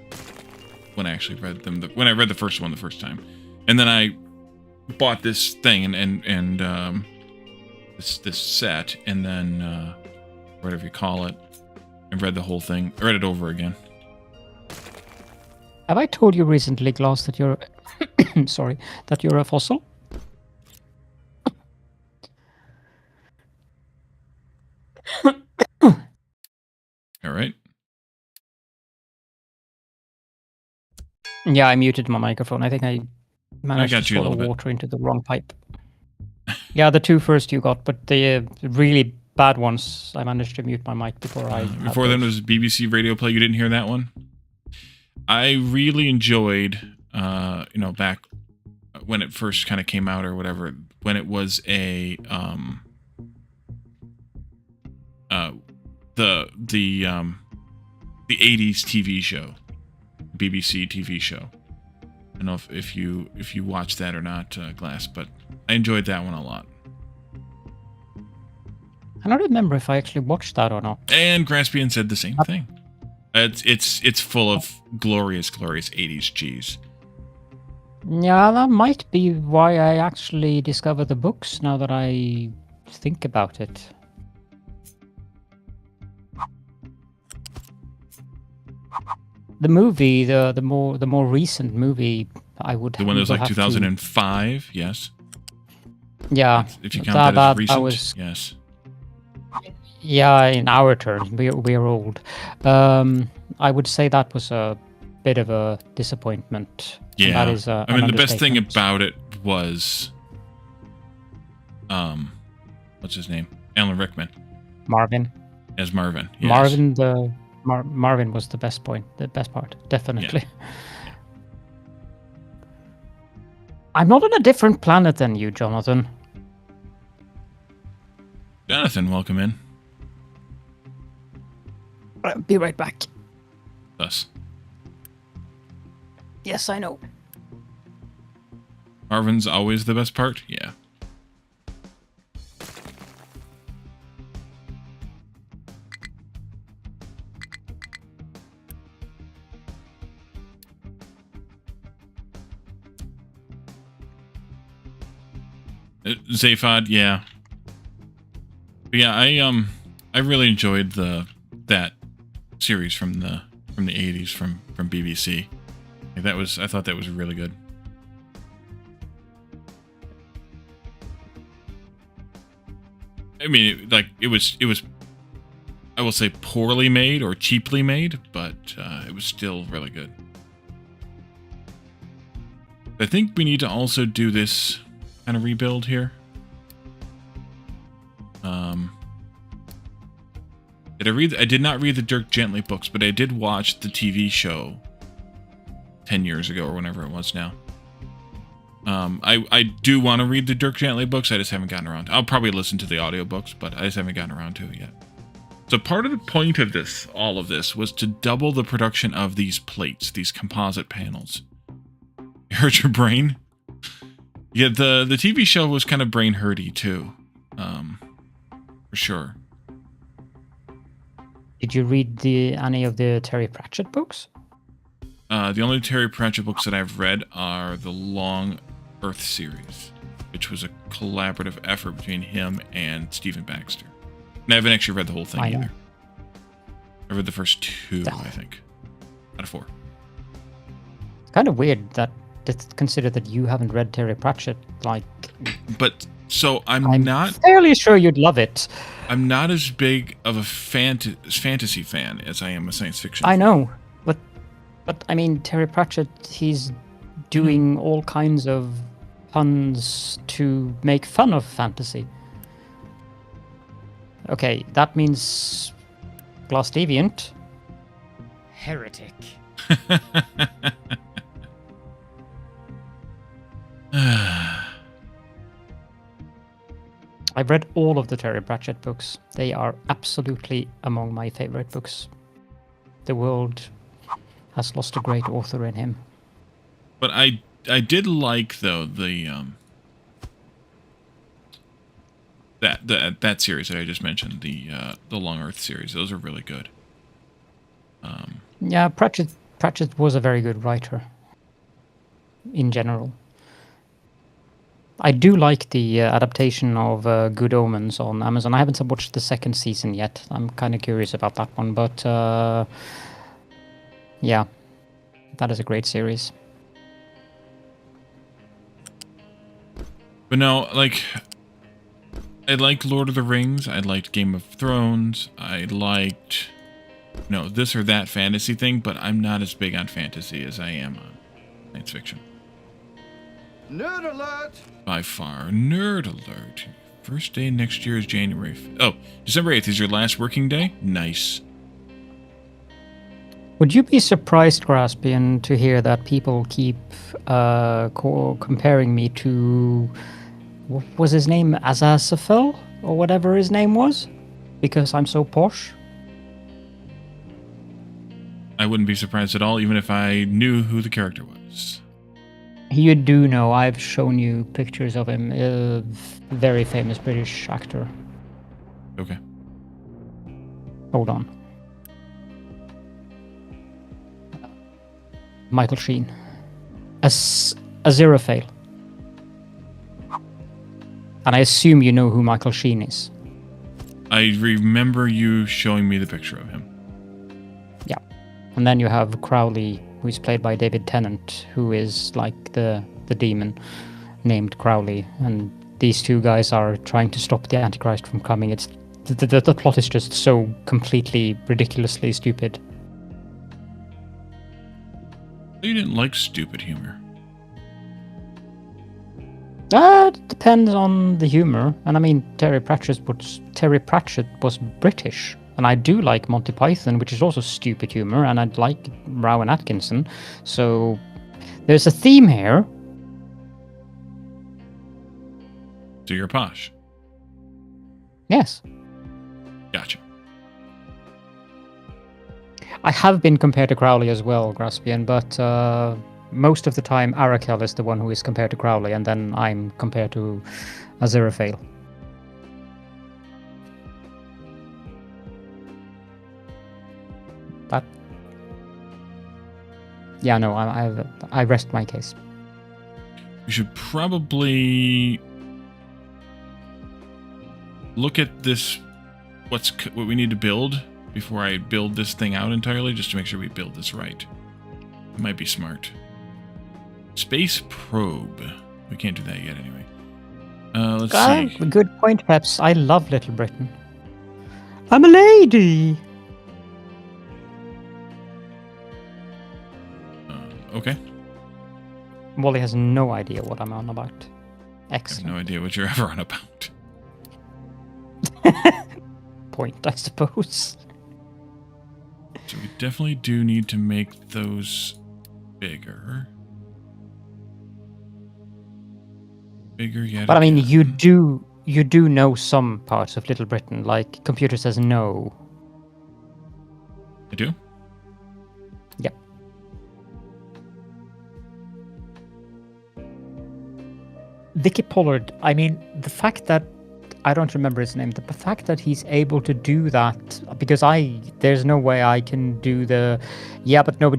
B: when I actually read them. When I read the first one the first time, and then I bought this thing and this set, and then whatever you call it. I read the whole thing. I read it over again.
A: Have I told you recently, Glass, that you're sorry, that you're a fossil?
B: All right.
A: Yeah, I muted my microphone. I think I managed to swallow water into the wrong pipe. Yeah, the 2 first you got, but the really bad ones, I managed to mute my mic before
B: Before then was BBC Radio Play. You didn't hear that one? I really enjoyed, back when it first kind of came out or whatever, when it was the 80s TV show, BBC TV show. I don't know if you watched that or not, Glass, but I enjoyed that one a lot.
A: I don't remember if I actually watched that or not.
B: And Graspian said the same thing. It's full of glorious 80s cheese.
A: Yeah, that might be why I actually discovered the books now that I think about it. The movie, the more recent movie, I would.
B: The one that was like 2005. Yes.
A: Yeah.
B: If you count that as recent.
A: That was,
B: yes.
A: Yeah, in our terms, we're old. I would say that was a bit of a disappointment.
B: Yeah.
A: That is
B: I mean, the best thing about it was, what's his name? Alan Rickman.
A: Marvin.
B: As Marvin. Yes.
A: Marvin was the best part, definitely. Yeah. I'm not on a different planet than you, Jonathan.
B: Jonathan, welcome in.
A: I'll be right back.
B: Thus.
A: Yes, I know.
B: Marvin's always the best part? Yeah. Zaphod, yeah. But yeah, I really enjoyed that series from the 80s from BBC. I thought that was really good. I mean, it was I will say poorly made or cheaply made, but it was still really good. I think we need to also do this kind of rebuild here. I did not read the Dirk Gently books, but I did watch the TV show 10 years ago or whenever it was now. I do want to read the Dirk Gently books. I just haven't gotten around to. I'll probably listen to the audiobooks, but I just haven't gotten around to it yet. So part of the point of all of this, was to double the production of these plates, these composite panels. You hurt your brain? Yeah, the TV show was kind of brain hurty too, for sure.
A: Did you read any of the Terry Pratchett books?
B: The only Terry Pratchett books that I've read are the Long Earth series, which was a collaborative effort between him and Stephen Baxter. And I haven't actually read the whole thing either. I read the first 2, I think, out of 4.
A: It's kind of weird that it's considered that you haven't read Terry Pratchett.
B: But so I'm not
A: fairly sure you'd love it.
B: I'm not as big of a fantasy fan as I am a science fiction
A: fan. I know, but I mean, Terry Pratchett, he's doing all kinds of puns to make fun of fantasy. Okay, that means Glass Deviant. Heretic. I've read all of the Terry Pratchett books. They are absolutely among my favorite books. The world has lost a great author in him.
B: But I did like, though, that series that I just mentioned, the Long Earth series. Those are really good.
A: Yeah, Pratchett was a very good writer in general. I do like the adaptation of Good Omens on Amazon. I haven't watched the second season yet. I'm kind of curious about that one, but yeah, that is a great series.
B: But no, I liked Lord of the Rings. I liked Game of Thrones. I liked, this or that fantasy thing, but I'm not as big on fantasy as I am on science fiction.
D: Nerd alert!
B: By far. Nerd alert. First day next year is January. December 8th is your last working day? Nice.
A: Would you be surprised, Graspian, to hear that people keep comparing me to, what was his name, Azazafel? Or whatever his name was? Because I'm so posh?
B: I wouldn't be surprised at all, even if I knew who the character was.
A: You do know, I've shown you pictures of him. A very famous British actor.
B: Okay.
A: Hold on. Michael Sheen. Aziraphale. And I assume you know who Michael Sheen is.
B: I remember you showing me the picture of him.
A: Yeah. And then you have Crowley, who's played by David Tennant, who is like the demon named Crowley. And these two guys are trying to stop the Antichrist from coming. It's the plot is just so completely, ridiculously stupid.
B: You didn't like stupid humor.
A: It depends on the humor. And I mean, Terry Pratchett was British. And I do like Monty Python, which is also stupid humor. And I like Rowan Atkinson. So there's a theme here.
B: So you're posh.
A: Yes.
B: Gotcha.
A: I have been compared to Crowley as well, Graspian, but most of the time Arakel is the one who is compared to Crowley, and then I'm compared to Aziraphale. But yeah, no, I rest my case.
B: We should probably look at this, what we need to build before I build this thing out entirely, just to make sure we build this right. It might be smart. Space probe. We can't do that yet anyway. Let's see.
A: Good point, Peps. I love Little Britain. I'm a lady!
B: Okay.
A: Wally has no idea what I'm on about. Excellent.
B: I have no idea what you're ever on about.
A: Point, I suppose.
B: So we definitely do need to make those bigger. Bigger yet.
A: But I mean, you do know some parts of Little Britain, like computer says no.
B: I do?
A: Yep. Vicky Pollard, I mean, the fact that I don't remember his name, the fact that he's able to do that, because there's no way I can do the yeah but no.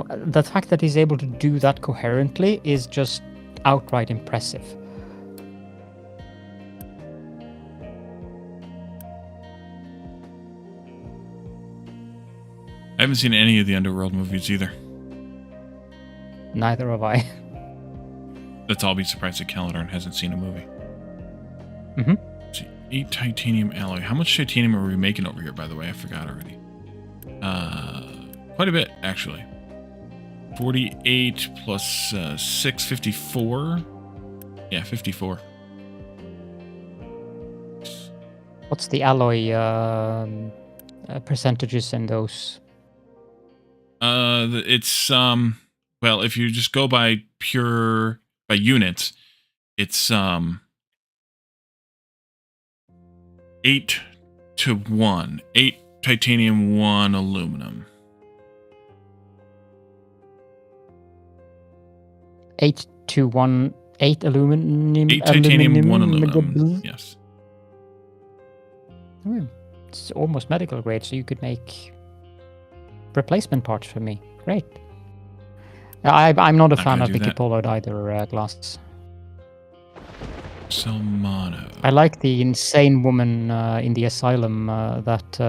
A: The fact that he's able to do that coherently is just outright impressive.
B: I haven't seen any of the Underworld movies either.
A: Neither have I.
B: Let's all be surprised that Caledon hasn't seen a movie.
A: Mm-hmm.
B: Let's see, 8 titanium alloy. How much titanium are we making over here, by the way? I forgot already. Quite a bit, actually. 48 plus 6, 54. Yeah, 54.
A: What's the alloy percentages in those?
B: It's well, if you just go by units, it's 8 to 1. 8 titanium, 1 aluminum.
A: 8 to 1, 8 aluminum.
B: 8 titanium, 1 aluminum. Yes.
A: It's almost medical grade, so you could make replacement parts for me. Great. I'm not a fan of Vicky Pollard either, Glass.
B: Salmano.
A: I like the insane woman in the asylum that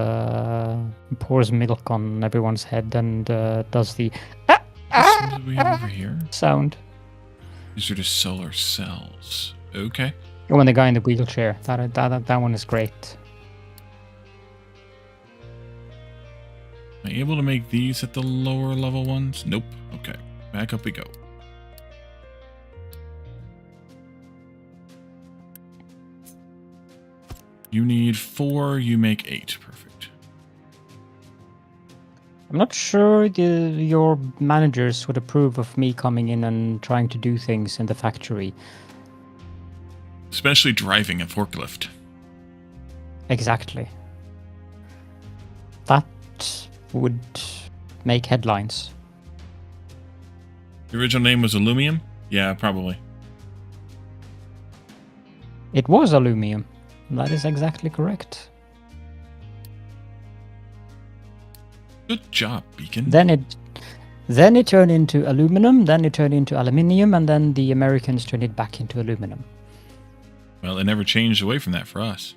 A: pours milk on everyone's head and does the
B: What do we have over here?
A: Sound.
B: These are just solar cells. Okay.
A: Oh, and the guy in the wheelchair. That one is great.
B: Am I able to make these at the lower level ones? Nope. Okay. Back up we go. You need 4, you make 8. Perfect.
A: I'm not sure your managers would approve of me coming in and trying to do things in the factory.
B: Especially driving a forklift.
A: Exactly. That would make headlines.
B: The original name was Alumium? Yeah, probably.
A: It was Alumium. That is exactly correct.
B: Good job, Beacon.
A: Then it turned into aluminum, then it turned into aluminium, and then the Americans turned it back into aluminum.
B: Well, it never changed away from that for us.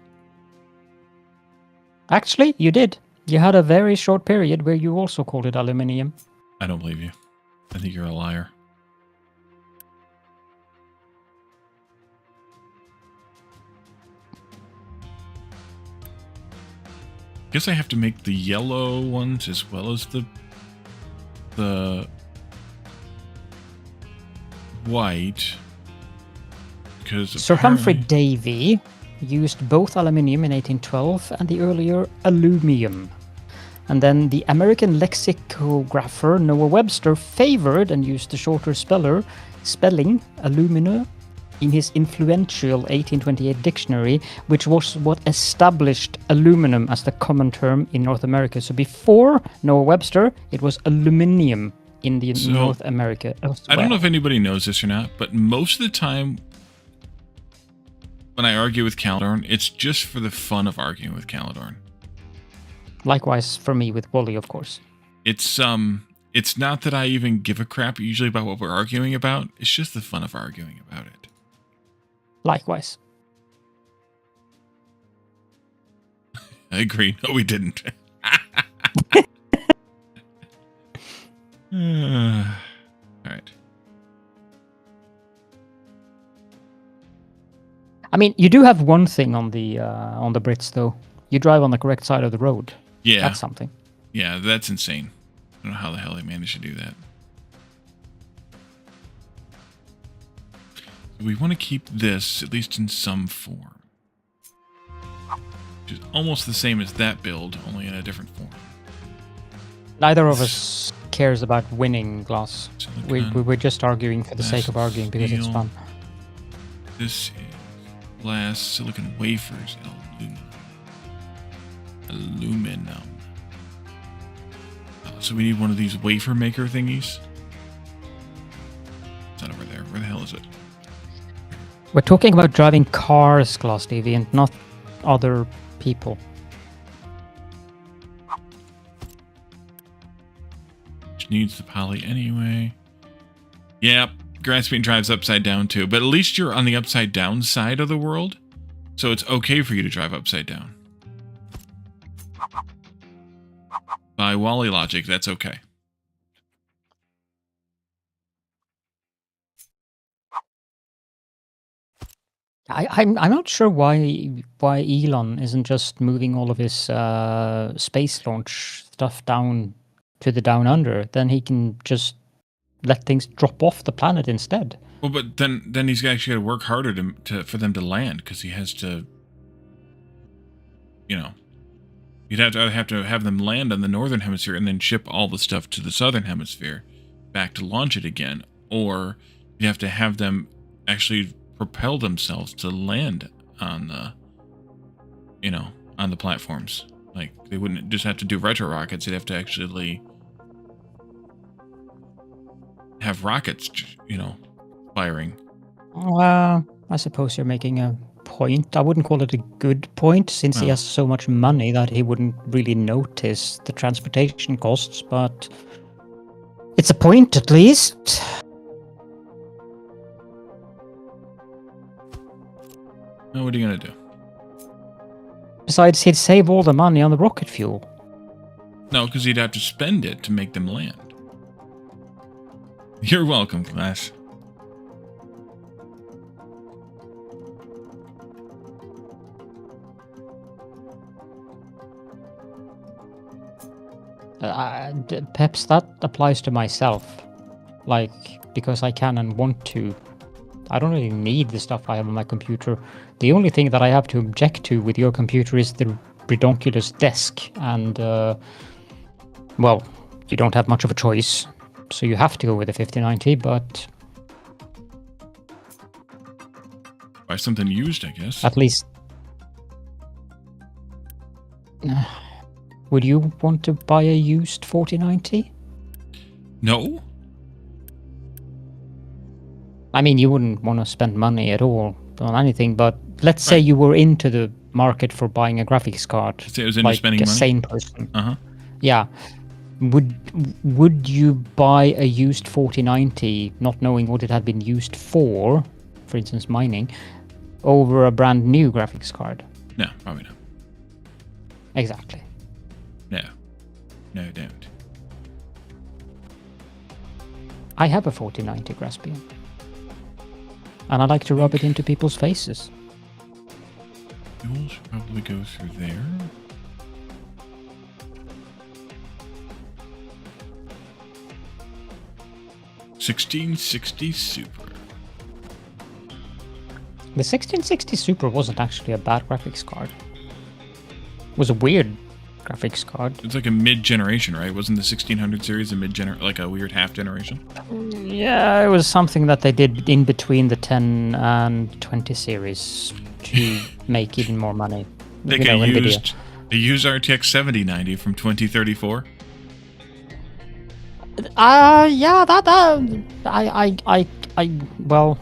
A: Actually, you did. You had a very short period where you also called it aluminium.
B: I don't believe you. I think you're a liar. Guess I have to make the yellow ones as well as the white, because
A: Sir Humphrey Davy used both aluminium in 1812 and the earlier alumium. And then the American lexicographer Noah Webster favored and used the shorter spelling alumina in his influential 1828 dictionary, which was what established aluminum as the common term in North America. So before Noah Webster, it was aluminium in the North America as well.
B: I don't know if anybody knows this or not, but most of the time when I argue with Caledorn, it's just for the fun of arguing with Caledorn.
A: Likewise for me with Wally, of course.
B: It's not that I even give a crap usually about what we're arguing about. It's just the fun of arguing about it.
A: Likewise.
B: I agree. No, we didn't. All right.
A: I mean, you do have one thing on the Brits, though. You drive on the correct side of the road.
B: Yeah.
A: That's something.
B: Yeah, that's insane. I don't know how the hell they managed to do that. We want to keep this, at least in some form. Which is almost the same as that build, only in a different form.
A: Neither of us cares about winning, Glass. We're just arguing for the sake of arguing because it's fun.
B: This is glass, silicon wafers, aluminum. So we need one of these wafer maker thingies. It's not over there. Where the hell is it?
A: We're talking about driving cars, Glass Deviant, not other people.
B: Which needs the poly anyway. Yep, Graspian drives upside down too, but at least you're on the upside down side of the world, so it's okay for you to drive upside down. By Wally logic, that's okay.
A: I'm not sure why Elon isn't just moving all of his space launch stuff down to the down under. Then he can just let things drop off the planet instead.
B: Well, but then he's actually got to work harder for them to land, because he has to, you know, you'd have to have them land on the northern hemisphere and then ship all the stuff to the southern hemisphere back to launch it again, or you have to have them actually propel themselves to land on the, you know, on the platforms. Like, they wouldn't just have to do retro rockets, they'd have to actually have rockets, you know, firing.
A: I suppose you're making a point. I wouldn't call it a good point, since he has so much money that he wouldn't really notice the transportation costs, but it's a point at least.
B: Now, what are you going to do?
A: Besides, he'd save all the money on the rocket fuel.
B: No, because he'd have to spend it to make them land. You're welcome, Glass.
A: Peps, that applies to myself. Like, because I can and want to. I don't really need the stuff I have on my computer. The only thing that I have to object to with your computer is the redonkulous desk. And, well, you don't have much of a choice. So you have to go with the 5090, but...
B: Buy something used, I guess.
A: At least... Would you want to buy a used 4090?
B: No.
A: I mean, you wouldn't want to spend money at all on anything, but let's say you were into the market for buying a graphics card.
B: Say it was into
A: like
B: spending
A: a
B: money?
A: sane person.
B: Uh-huh.
A: Yeah. Would you buy a used 4090, not knowing what it had been used for instance mining, over a brand new graphics card?
B: No, probably not.
A: Exactly.
B: No. No, don't.
A: I have a 4090 Graspian. And I like to rub it into people's faces.
B: Fuel should probably go through there. $1660 Super.
A: The 1660 Super wasn't actually a bad graphics card. It was a weird graphics card.
B: It's like a mid-generation, right? Wasn't the 1600 series a like a weird half-generation?
A: Yeah, it was something that they did in between the 10 and 20 series to make even more money.
B: They used RTX 7090 from 2034.
A: Yeah, well,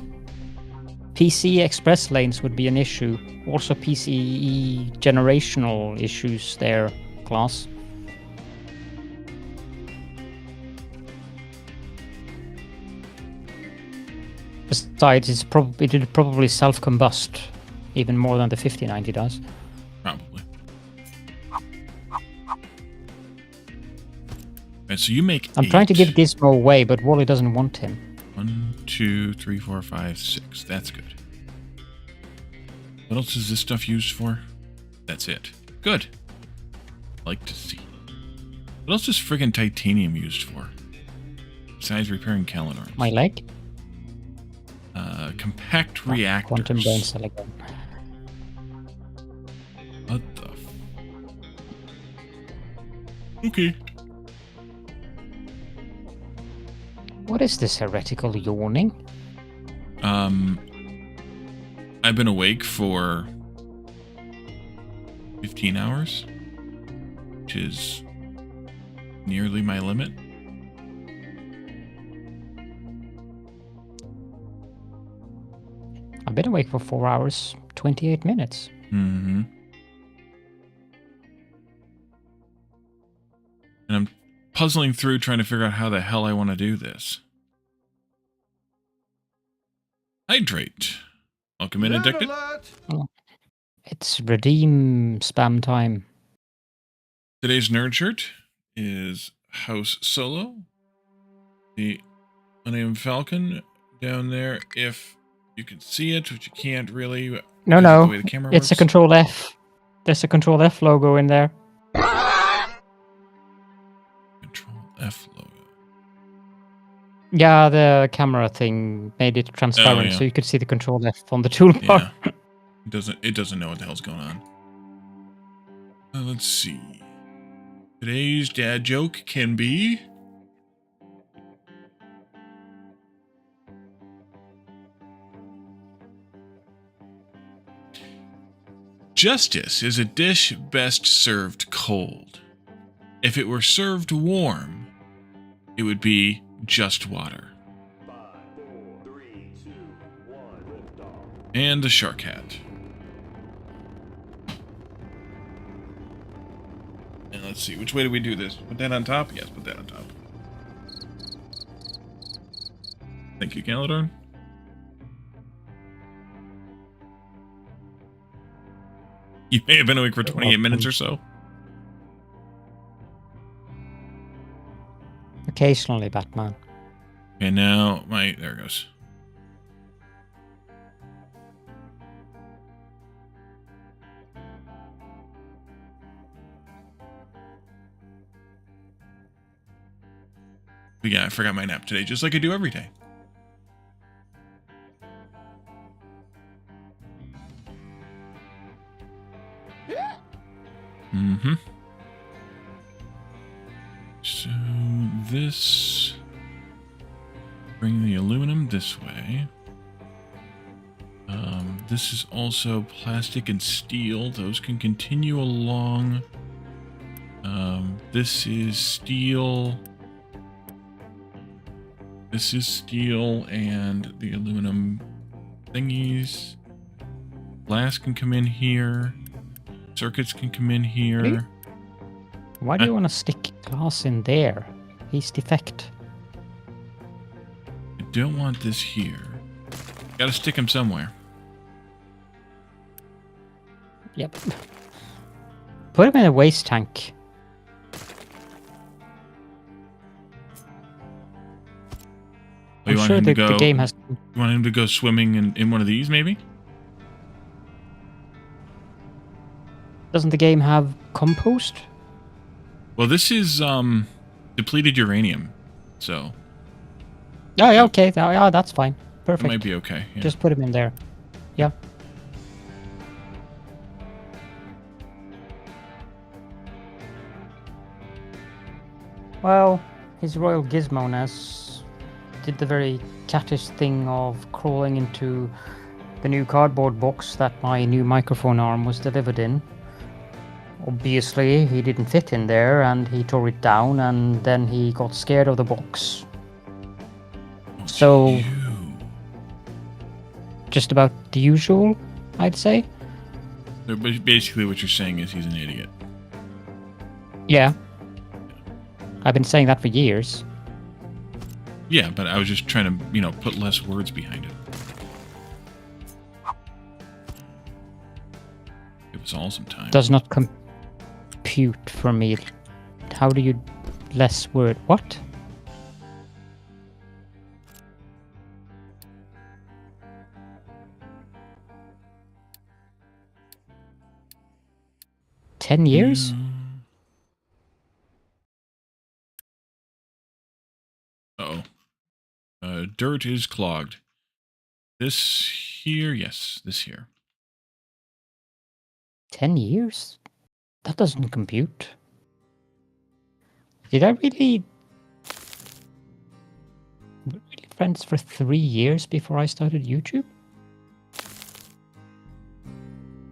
A: PCE Express lanes would be an issue. Also PCE generational issues there, class. Besides, it'd probably self-combust even more than the 5090 does.
B: Probably. Right, so you make
A: I'm trying to give Gizmo away, but Wally doesn't want him.
B: 1, 2, 3, 4, 5, 6. That's good. What else is this stuff used for? That's it. Good. Like to see. What else is friggin' titanium used for? Besides repairing Calinorns.
A: My leg?
B: Compact reactors.
A: Quantum brain cell again.
B: What the Okay.
A: What is this heretical yawning?
B: I've been awake for 15 hours, which is nearly my limit.
A: I've been awake for 4 hours, 28 minutes.
B: Mm-hmm. And I'm puzzling through trying to figure out how the hell I want to do this. Hydrate. Welcome in, Addicted.
A: Oh, it's redeem spam time.
B: Today's nerd shirt is House Solo. The unnamed Falcon down there, if you can see it, which you can't really.
A: No,
B: the way the camera
A: it's
B: works.
A: a Control F. There's a Control F logo in there.
B: Control F logo.
A: Yeah, the camera thing made it transparent, so you could see the Control F on the toolbar.
B: Yeah. It doesn't know what the hell's going on. Let's see. Today's dad joke can be. Justice is a dish best served cold. If it were served warm, it would be just water.
E: 5, 4, 3, 2, 1, lift off.
B: And the shark hat. And let's see, which way do we do this? Put that on top? Yes, put that on top. Thank you, Calidorn. You may have been awake for 28 minutes or so.
A: Occasionally, Batman.
B: And now there it goes. But yeah, I forgot my nap today, just like I do every day. Mm-hmm. So this, bring the aluminum this way. This is also plastic and steel. Those can continue along. This is steel. This is steel and the aluminum thingies. Glass can come in here. Circuits can come in here.
A: Why do you want to stick glass in there? He's defect.
B: I don't want this here. Gotta stick him somewhere.
A: Yep. Put him in a waste tank. sure that the game has.
B: You want him to go swimming in one of these, maybe?
A: Doesn't the game have compost?
B: Well, this is depleted uranium, so.
A: Oh, yeah, okay. Yeah, that's fine. Perfect.
B: It might be okay. Yeah.
A: Just put him in there. Yeah. Well, his Royal Gizmoness did the very cattish thing of crawling into the new cardboard box that my new microphone arm was delivered in. Obviously, he didn't fit in there, and he tore it down, and then he got scared of the box. So, just about the usual, I'd say.
B: So basically, what you're saying is he's an idiot.
A: Yeah. I've been saying that for years.
B: Yeah, but I was just trying to, put less words behind it. It was all some time.
A: Does not compute for me. How do you less word? What? $10 years?
B: Uh-oh. Dirt is clogged. This here? Yes, this here.
A: 10 years? That doesn't compute. Did I really friends for 3 years before I started YouTube?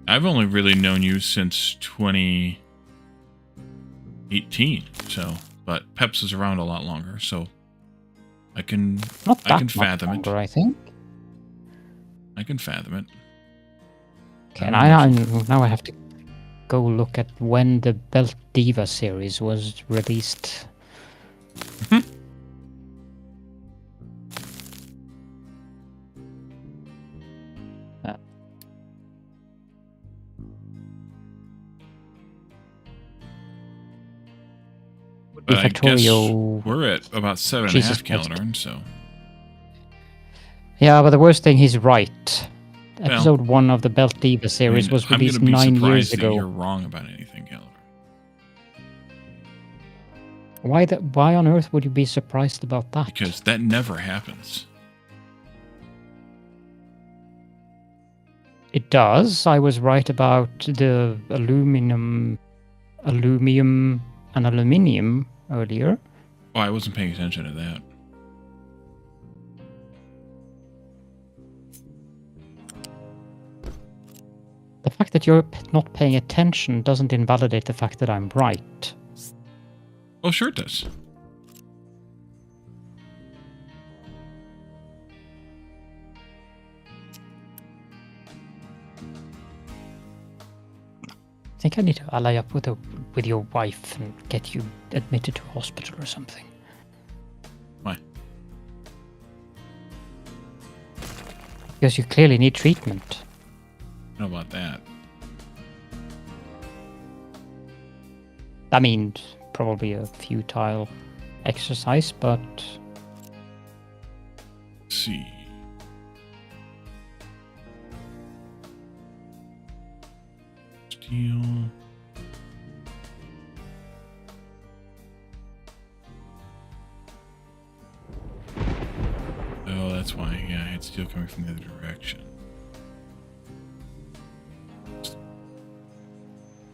B: I've only really known you since 2018, so, but Peps is around a lot longer, so I can fathom
A: longer,
B: it.
A: I think.
B: I can fathom it.
A: Okay, now I have to go look at when the Belt Diva series was released.
B: But I guess we're at about 7.5 calendar, so.
A: Yeah, but the worst thing, he's right. Episode 1 of the Belt Diva series was released 9 years ago.
B: That you're wrong about anything, calendar.
A: Why on earth would you be surprised about that?
B: Because that never happens.
A: It does. I was right about the aluminum and aluminium earlier.
B: Oh, I wasn't paying attention to that.
A: The fact that you're not paying attention doesn't invalidate the fact that I'm right.
B: Oh, sure it does.
A: I think I need to ally up with your wife and get you admitted to hospital or something.
B: Why?
A: Because you clearly need treatment.
B: I know about that.
A: I mean, probably a futile exercise, but...
B: Let's see. Steel. Oh, that's why. Yeah, I had steel coming from the other direction.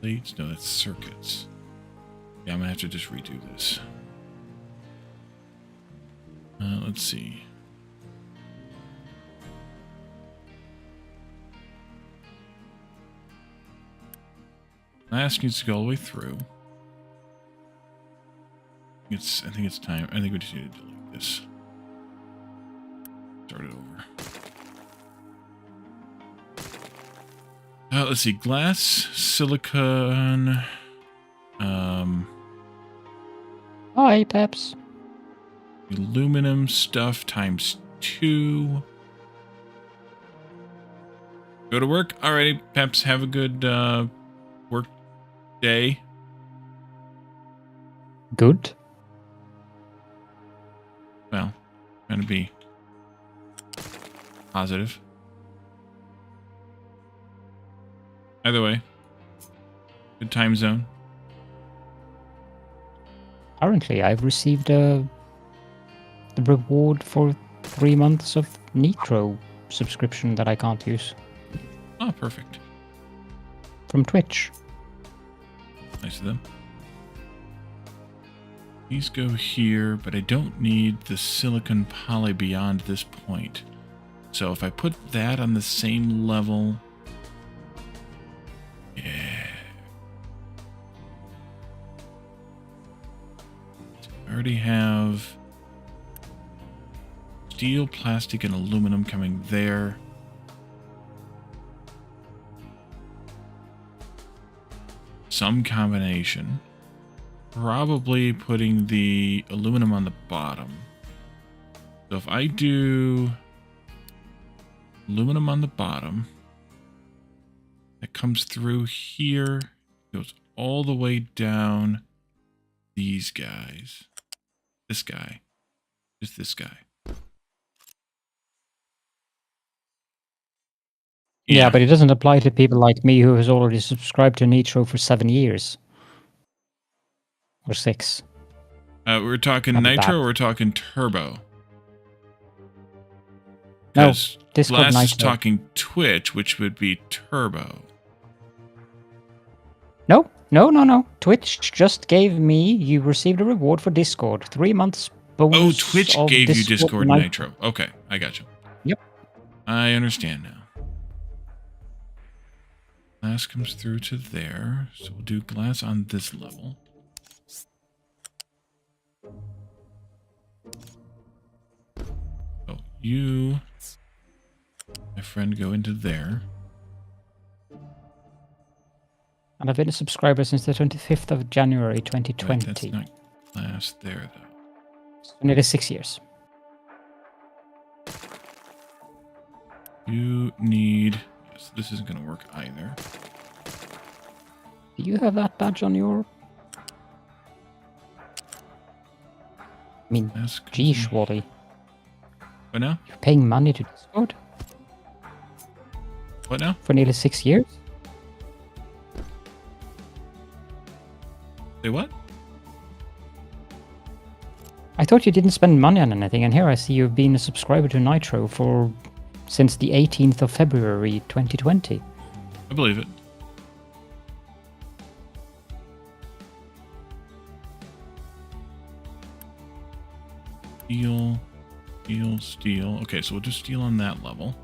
B: Plates? No, that's circuits. Yeah, I'm gonna have to just redo this. Let's see. Last needs to go all the way through. I think it's time. I think we just need to delete this. Start it over. Let's see. Glass, silicon.
A: Hi, Peps.
B: Aluminum stuff times 2. Go to work. Alrighty, Peps. Have a good work day.
A: Good.
B: Well, trying to be positive. Either way, good time zone.
A: Currently, I've received the reward for 3 months of Nitro subscription that I can't use
B: Oh, perfect.
A: from Twitch.
B: Nice of them. These go here, but I don't need the silicon poly beyond this point. So if I put that on the same level... Yeah. I already have steel, plastic, and aluminum coming there. Some combination. Probably putting the aluminum on the bottom. So if I do aluminum on the bottom, that comes through here, goes all the way down these guys. This guy. Just this guy.
A: Yeah, but it doesn't apply to people like me who has already subscribed to Nitro for 7 years. Or 6.
B: We're talking
A: Not
B: Nitro
A: bad.
B: or we're talking Turbo?
A: No,
B: 'Cause
A: Discord
B: Blast is
A: Nitro.
B: talking Twitch, which would be Turbo.
A: No. Twitch just gave me, you received a reward for Discord. 3 months bonus.
B: Oh, Twitch
A: of
B: gave you Discord
A: Nitro.
B: Nitro. Okay, I got you.
A: Yep.
B: I understand now. Glass comes through to there, so we'll do glass on this level. So you, my friend, go into there.
A: And I've been a subscriber since the 25th of January
B: Right,
A: 2020.
B: that's not glass there, though.
A: So nearly 6 years.
B: You need... Yes, this isn't going to work either.
A: Do you have that badge on your... I mean,
B: Glass comes
A: geez,
B: in-
A: Wally.
B: What now?
A: You're paying money to Discord
B: What now?
A: for nearly 6 years?
B: Say what?
A: I thought you didn't spend money on anything, and here I see you've been a subscriber to Nitro for since the 18th of February 2020.
B: I believe it. Steel, steel, steel. Okay, so we'll do steel on that level.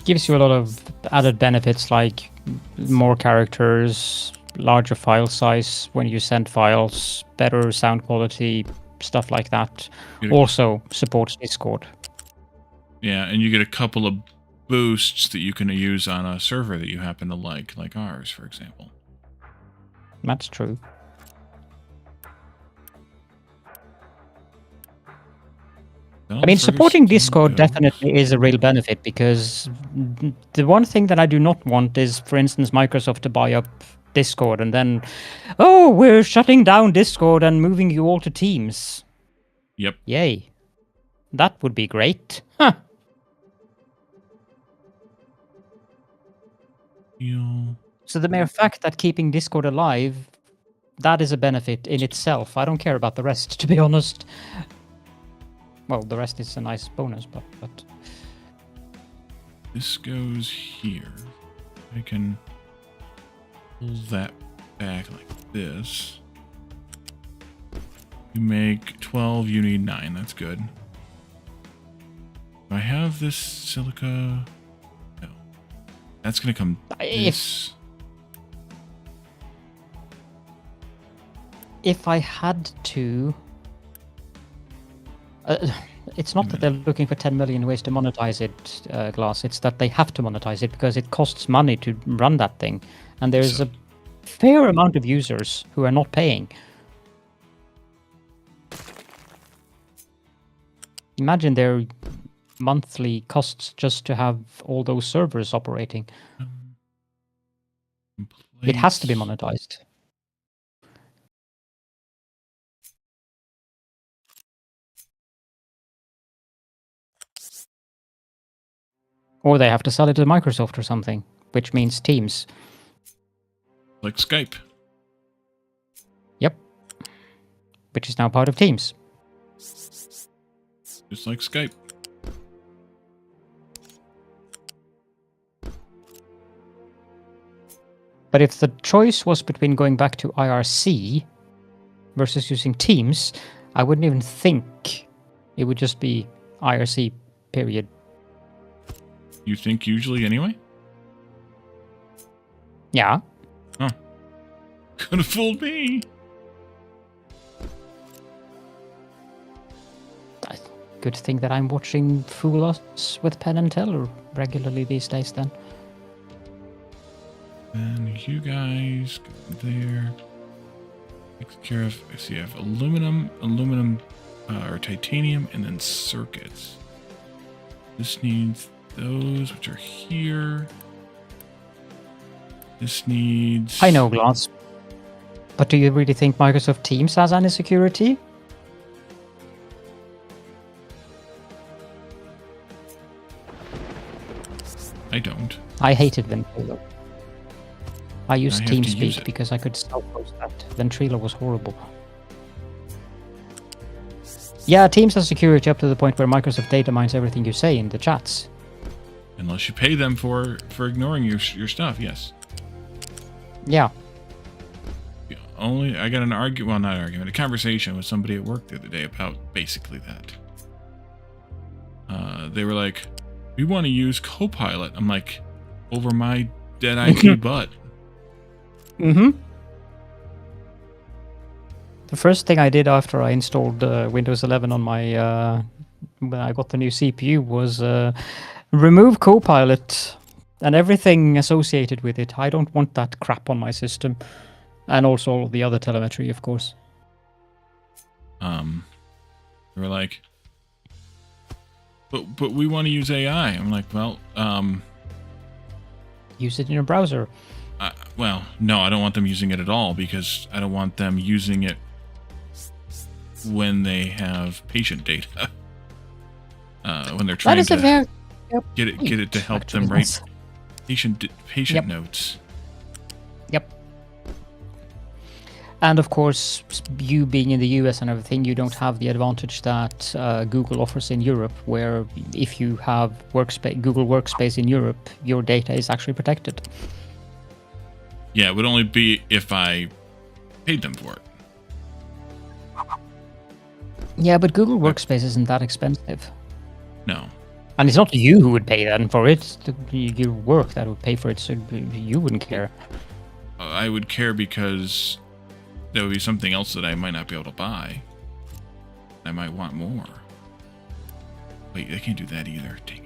A: Gives you a lot of added benefits like more characters, larger file size when you send files, better sound quality, stuff like that.
B: Beautiful.
A: Also supports Discord.
B: Yeah, and you get a couple of boosts that you can use on a server that you happen to like ours, for example.
A: That's true.
B: Well,
A: I mean,
B: further
A: supporting
B: steel
A: Discord
B: goes.
A: definitely is a real benefit because the one thing that I do not want is, for instance, Microsoft to buy up Discord and then, oh, we're shutting down Discord and moving you all to Teams.
B: Yep.
A: Yay. That would be great. Huh.
B: Steel.
A: So the mere fact that keeping Discord alive, that is a benefit in itself. I don't care about the rest, to be honest. Well, the rest is a nice bonus, but
B: This goes here. I can pull that back like this. You make 12, you need 9. That's good. Do I have this silica? No. That's going to come this.
A: if I had to... it's not that they're looking for 10 million ways to monetize it, Glass. It's that they have to monetize it because it costs money to run that thing. And there's a fair amount of users who are not paying. Imagine their monthly costs just to have all those servers operating. It has to be monetized. Or they have to sell it to Microsoft or something, which means Teams.
B: Like Skype.
A: Yep. Which is now part of Teams.
B: Just like Skype.
A: But if the choice was between going back to IRC versus using Teams, I wouldn't even think it would just be IRC, period.
B: You think usually anyway?
A: Yeah.
B: Huh. Could have fooled me.
A: Good thing that I'm watching Fool Us with Penn and Teller regularly these days then.
B: And you guys go there. Takes care of, I see, I have aluminum, or titanium, and then circuits. This needs those, which are here. This needs...
A: I know, Glance. But do you really think Microsoft Teams has any security?
B: I don't.
A: I hated Ventrilo. I used
B: I have to use
A: TeamSpeak
B: it.
A: because I could self-post that. Ventrilo was horrible. Yeah, Teams has security up to the point where Microsoft data mines everything you say in the chats.
B: Unless you pay them for ignoring your stuff, yes.
A: Yeah.
B: I got a conversation with somebody at work the other day about basically that. They were like, we want to use Copilot. I'm like, over my dead IT butt.
A: Mm-hmm. The first thing I did after I installed Windows 11 on my when I got the new CPU was remove Copilot and everything associated with it. I don't want that crap on my system, and also all the other telemetry, of course.
B: They were like, but we want to use AI. I'm like, well,
A: Use it in your browser.
B: well, no, I don't want them using it at all because I don't want them using it when they have patient data. When they're trying to get it to help them write patient
A: Yep.
B: notes.
A: Yep. And of course, you being in the US and everything, you don't have the advantage that Google offers in Europe, where if you have Google Workspace in Europe, your data is actually protected.
B: Yeah, it would only be if I paid them for it.
A: Yeah, but Google Workspace isn't that expensive.
B: No.
A: And it's not you who would pay then for it, it's your work that would pay for it, so you wouldn't care.
B: I would care because there would be something else that I might not be able to buy. I might want more. Wait, I can't do that either. Dang it.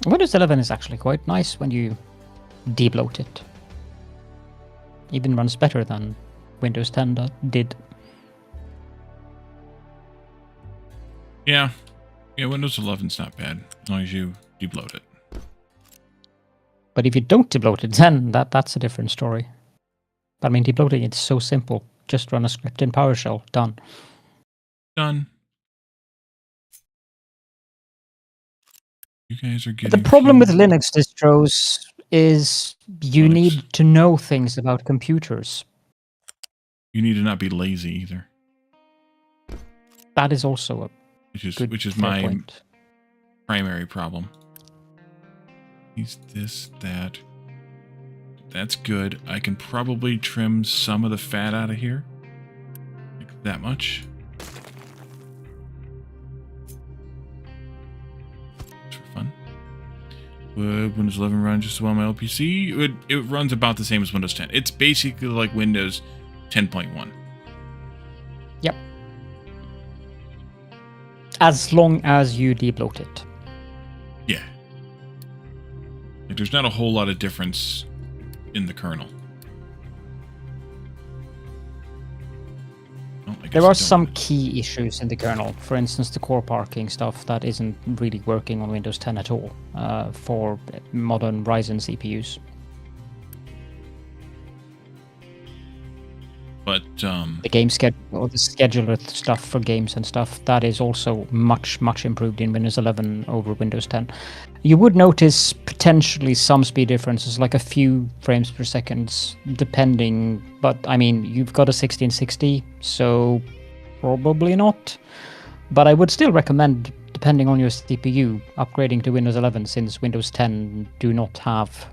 A: Windows 11 is actually quite nice when you debloat it. Even runs better than Windows 10 did.
B: Yeah. Yeah, Windows 11's not bad as long as you debloat it.
A: But if you don't debloat it, then that's a different story. But I mean, debloating it's so simple. Just run a script in PowerShell. Done.
B: Done. You guys are
A: But
B: getting...
A: the problem with Linux distros is you
B: Linux.
A: need to know things about computers.
B: You need to not be lazy either.
A: That is also a
B: Which is
A: fair
B: my
A: point.
B: primary problem. Use this, that. That's good. I can probably trim some of the fat out of here. Like that much. Just for fun. Would Windows 11 run just as well on my LPC? It runs about the same as Windows 10. It's basically like Windows 10.1.
A: Yep. As long as you debloat it.
B: Yeah. Like, there's not a whole lot of difference in the kernel. Oh, I guess
A: There
B: I
A: are
B: don't-
A: some key issues in the kernel. For instance, the core parking stuff that isn't really working on Windows 10 at all for modern Ryzen CPUs.
B: But
A: the game schedule or the scheduler stuff for games and stuff, that is also much improved in Windows 11 over Windows 10. You would notice potentially some speed differences, like a few frames per second, depending. But I mean, you've got a 1660, so probably not. But I would still recommend, depending on your CPU, upgrading to Windows 11, since Windows 10 do not have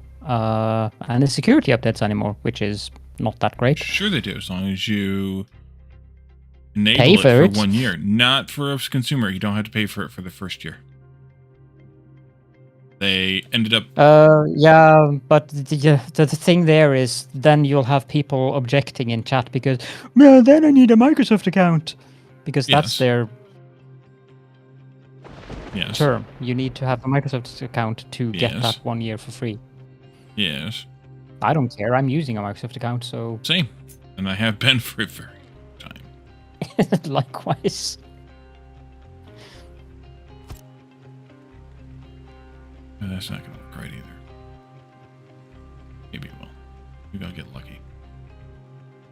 A: any security updates anymore, which is not that great.
B: Sure they do, as long as you enable
A: pay
B: it
A: for
B: for 1 year. Not for a consumer. You don't have to pay for it for the first year. They ended up...
A: yeah, but the thing there is, then you'll have people objecting in chat because, well, then I need a Microsoft account. Because that's their term. You need to have a Microsoft account to get that 1 year for free.
B: Yes.
A: I don't care. I'm using a Microsoft account, so...
B: Same. And I have been for a very long time.
A: Likewise.
B: That's not going to look right either. Maybe it will. Maybe I'll get lucky.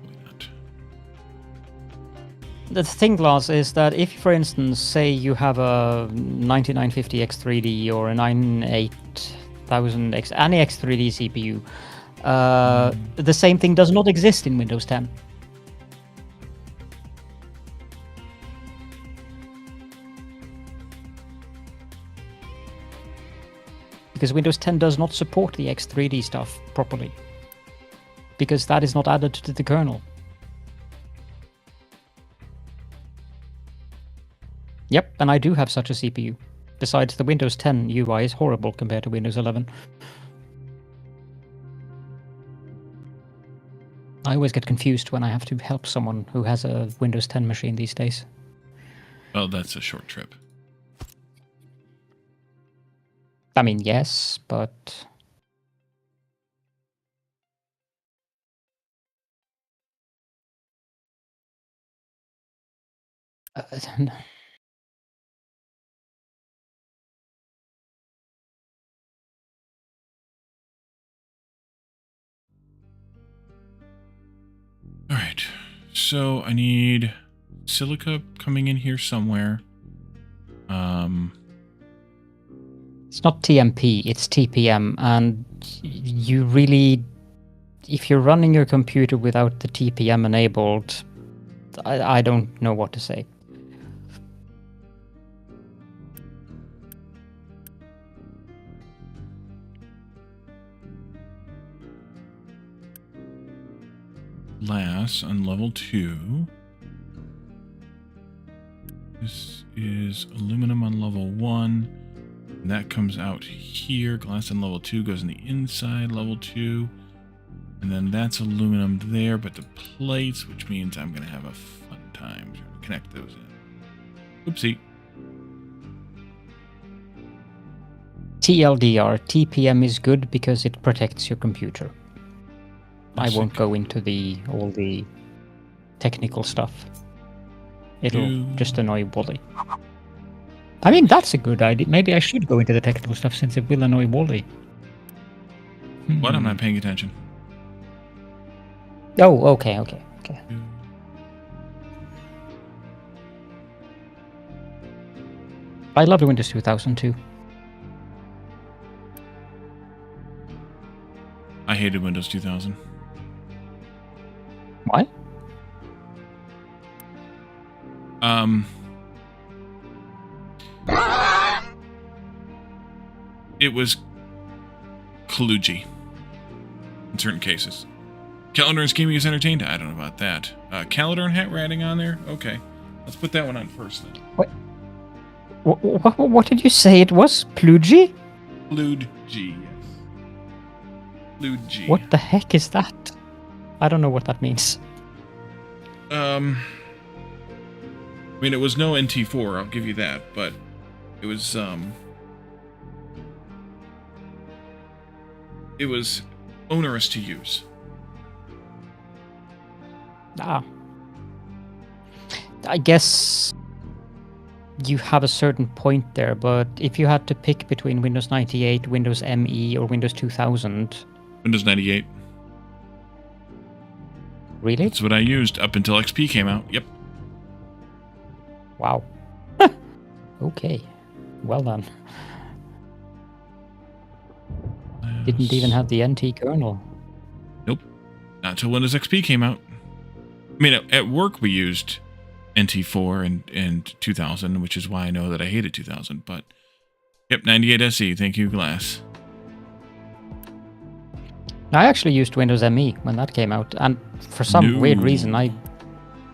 B: Probably not.
A: The thing, Glass, is that if, for instance, say you have a 9950 X3D or a 98000X, any X3D CPU, the same thing does not exist in Windows 10. Because Windows 10 does not support the X3D stuff properly. Because that is not added to the kernel. Yep, and I do have such a CPU. Besides, the Windows 10 UI is horrible compared to Windows 11. I always get confused when I have to help someone who has a Windows 10 machine these days.
B: Well, that's a short trip.
A: I mean, yes, but...
B: All right. So I need Silica coming in here somewhere.
A: It's not TMP, it's TPM, and you really, if you're running your computer without the TPM enabled, I don't know what to say.
B: Glass on level 2. This is aluminum on level 1. And that comes out here. Glass on level 2 goes on the inside, level 2. And then that's aluminum there, but the plates, which means I'm going to have a fun time trying to connect those in. Oopsie.
A: TLDR, TPM is good because it protects your computer. I won't go into all the technical stuff. It'll just annoy Wally. I mean, that's a good idea. Maybe I should go into the technical stuff since it will annoy Wally.
B: What? I'm not paying attention.
A: Oh, okay. I love the Windows 2000 too.
B: I hated Windows 2000.
A: Why?
B: It was kludgy in certain cases. Calendar and scheming is entertained? I don't know about that. Calendar and hat writing on there? Okay. Let's put that one on first then.
A: What did you say it was? Kludgy?
B: Kludgy, yes. Kludgy.
A: What the heck is that? I don't know what that means.
B: I mean, it was no NT4, I'll give you that, but it was, it was onerous to use.
A: I guess you have a certain point there, but if you had to pick between Windows 98, Windows ME, or Windows 2000...
B: Windows 98.
A: Really?
B: That's what I used up until XP came out. Yep.
A: Wow. Okay. Well done. Didn't even have the NT kernel.
B: Nope. Not until Windows XP came out. I mean, at work we used NT4 and 2000, which is why I know that I hated 2000. But yep, 98 SE. Thank you, Glass.
A: I actually used Windows ME when that came out, and for some weird reason, I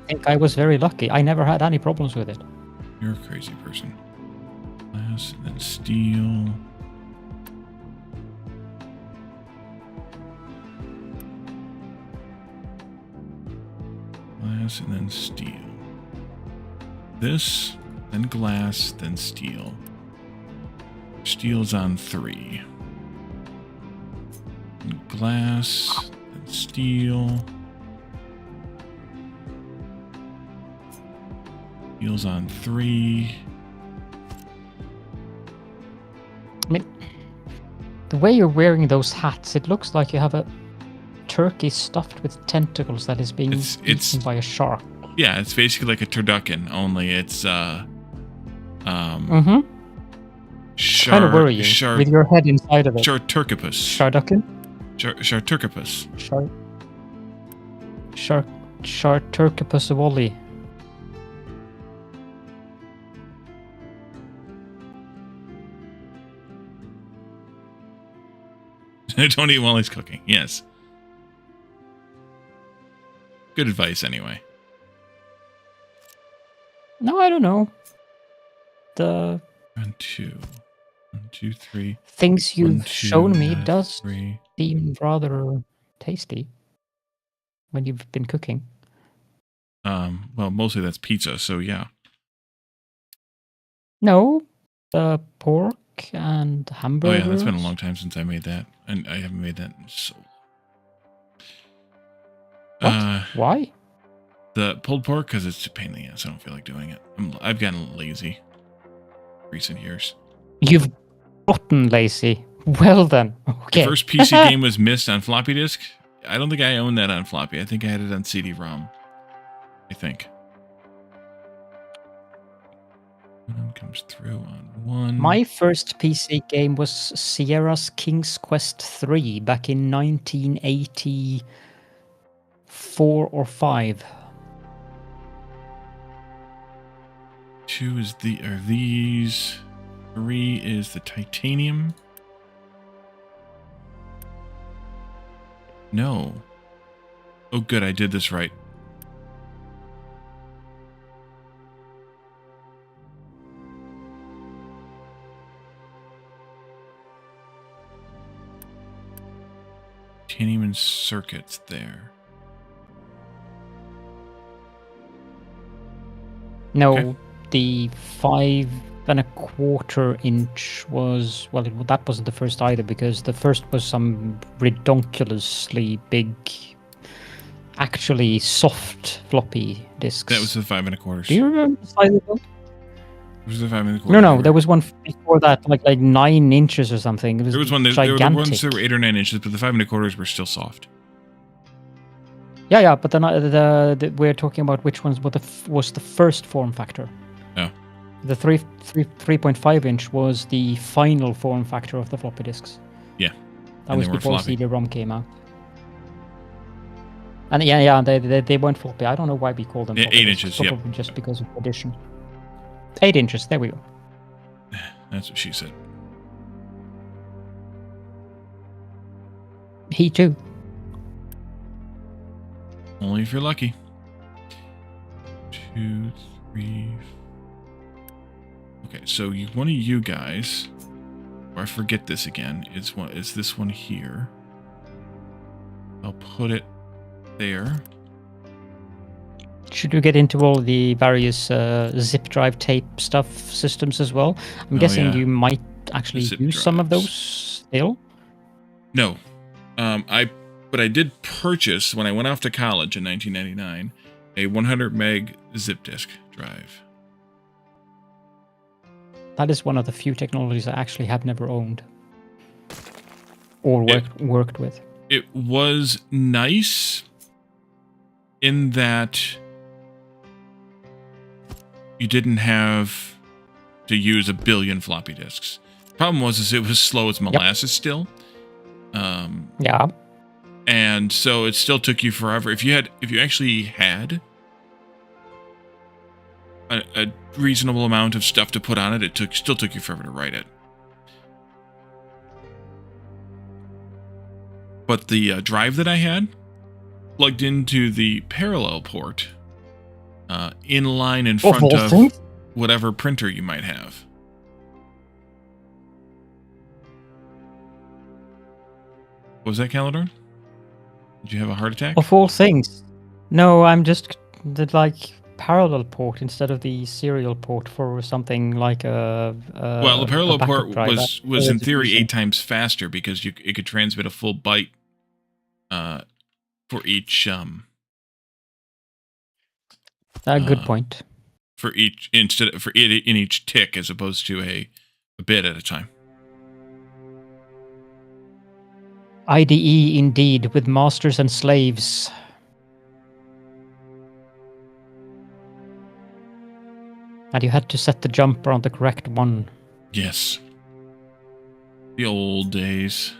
A: think I was very lucky. I never had any problems with it.
B: You're a crazy person. Glass and then steel. Glass and then steel. This, then glass, then steel. Steel's on 3. And glass, then steel. Steel's on 3.
A: I mean, the way you're wearing those hats, it looks like you have a turkey stuffed with tentacles that is being eaten by a shark.
B: Yeah, it's basically like a turducken, only it's
A: Kind of worrying with your head inside of it.
B: Charturkipus.
A: Sharducken?
B: Charturkipus.
A: Charturkipus Wally.
B: Don't eat while he's cooking. Yes. Good advice, anyway.
A: No, I don't know. The
B: 1, 2, 1, 2, 3.
A: Things you've
B: 1, 2,
A: shown me does
B: 3.
A: seem rather tasty when you've been cooking.
B: Well, mostly that's pizza, so yeah.
A: No, the pork and hamburgers.
B: Oh yeah, that's been a long time since I made that, and I haven't made that in so long.
A: What? Why?
B: The pulled pork, because it's a pain in the ass. I don't feel like doing it. I've gotten lazy recent years.
A: You've gotten lazy. Well then, okay.
B: The first PC game was Myst on floppy disk. I don't think I owned that on floppy. I think I had it on CD-ROM. I think. One comes through on 1.
A: My first PC game was Sierra's King's Quest 3 back in 1984 or 5.
B: 2 is these. 3 is the titanium. No. Oh, good. I did this right. Titanium and circuits there.
A: No,
B: Okay.
A: the 5 1/4 inch was, well, that wasn't the first either, because the first was some redonkulously big, actually soft floppy disks.
B: That was the 5 1/4.
A: Do you remember the size of those?
B: It was the 5 1/4.
A: No, there was one before that, like 9 inches or something. It was
B: There was one. There were the ones that were 8 or 9 inches, but the 5 1/4 were still soft.
A: Yeah, but then we're talking about which ones was the first form factor.
B: Oh.
A: The 3.5 inch was the final form factor of the floppy disks.
B: Yeah.
A: That
B: And
A: was
B: they weren't
A: before
B: floppy.
A: CD-ROM came out. And yeah, they weren't floppy. I don't know why we call them
B: Yeah,
A: floppy
B: 8
A: disks,
B: inches, yep.
A: probably just because of addition. 8 inches, there we go.
B: That's what she said.
A: He too.
B: Only if you're lucky. 2, 3. Okay, so one of you guys, or I forget this again, is this one here. I'll put it there.
A: Should we get into all the various zip drive tape stuff systems as well? I'm guessing
B: yeah.
A: you might actually
B: Zip
A: use some of
B: drives.
A: those still.
B: No. But I did purchase, when I went off to college in 1999, a 100 meg zip disk drive.
A: That is one of the few technologies I actually have never owned or worked with.
B: It was nice, in that you didn't have to use a billion floppy disks. Problem was it was slow as molasses still.
A: Yeah.
B: And so it still took you forever. If you actually had a reasonable amount of stuff to put on it, still took you forever to write it. But the drive that I had plugged into the parallel port in line in front of whatever printer you might have. What was that, Caledon? Did you have a heart attack?
A: Of all things. No, I'm just the parallel port instead of the serial port for something like a
B: well, the parallel port
A: drive.
B: was in theory 8 times faster because it could transmit a full byte for each
A: good point.
B: For each in each tick as opposed to a bit at a time.
A: IDE indeed, with masters and slaves. And you had to set the jumper on the correct one.
B: Yes. The old days.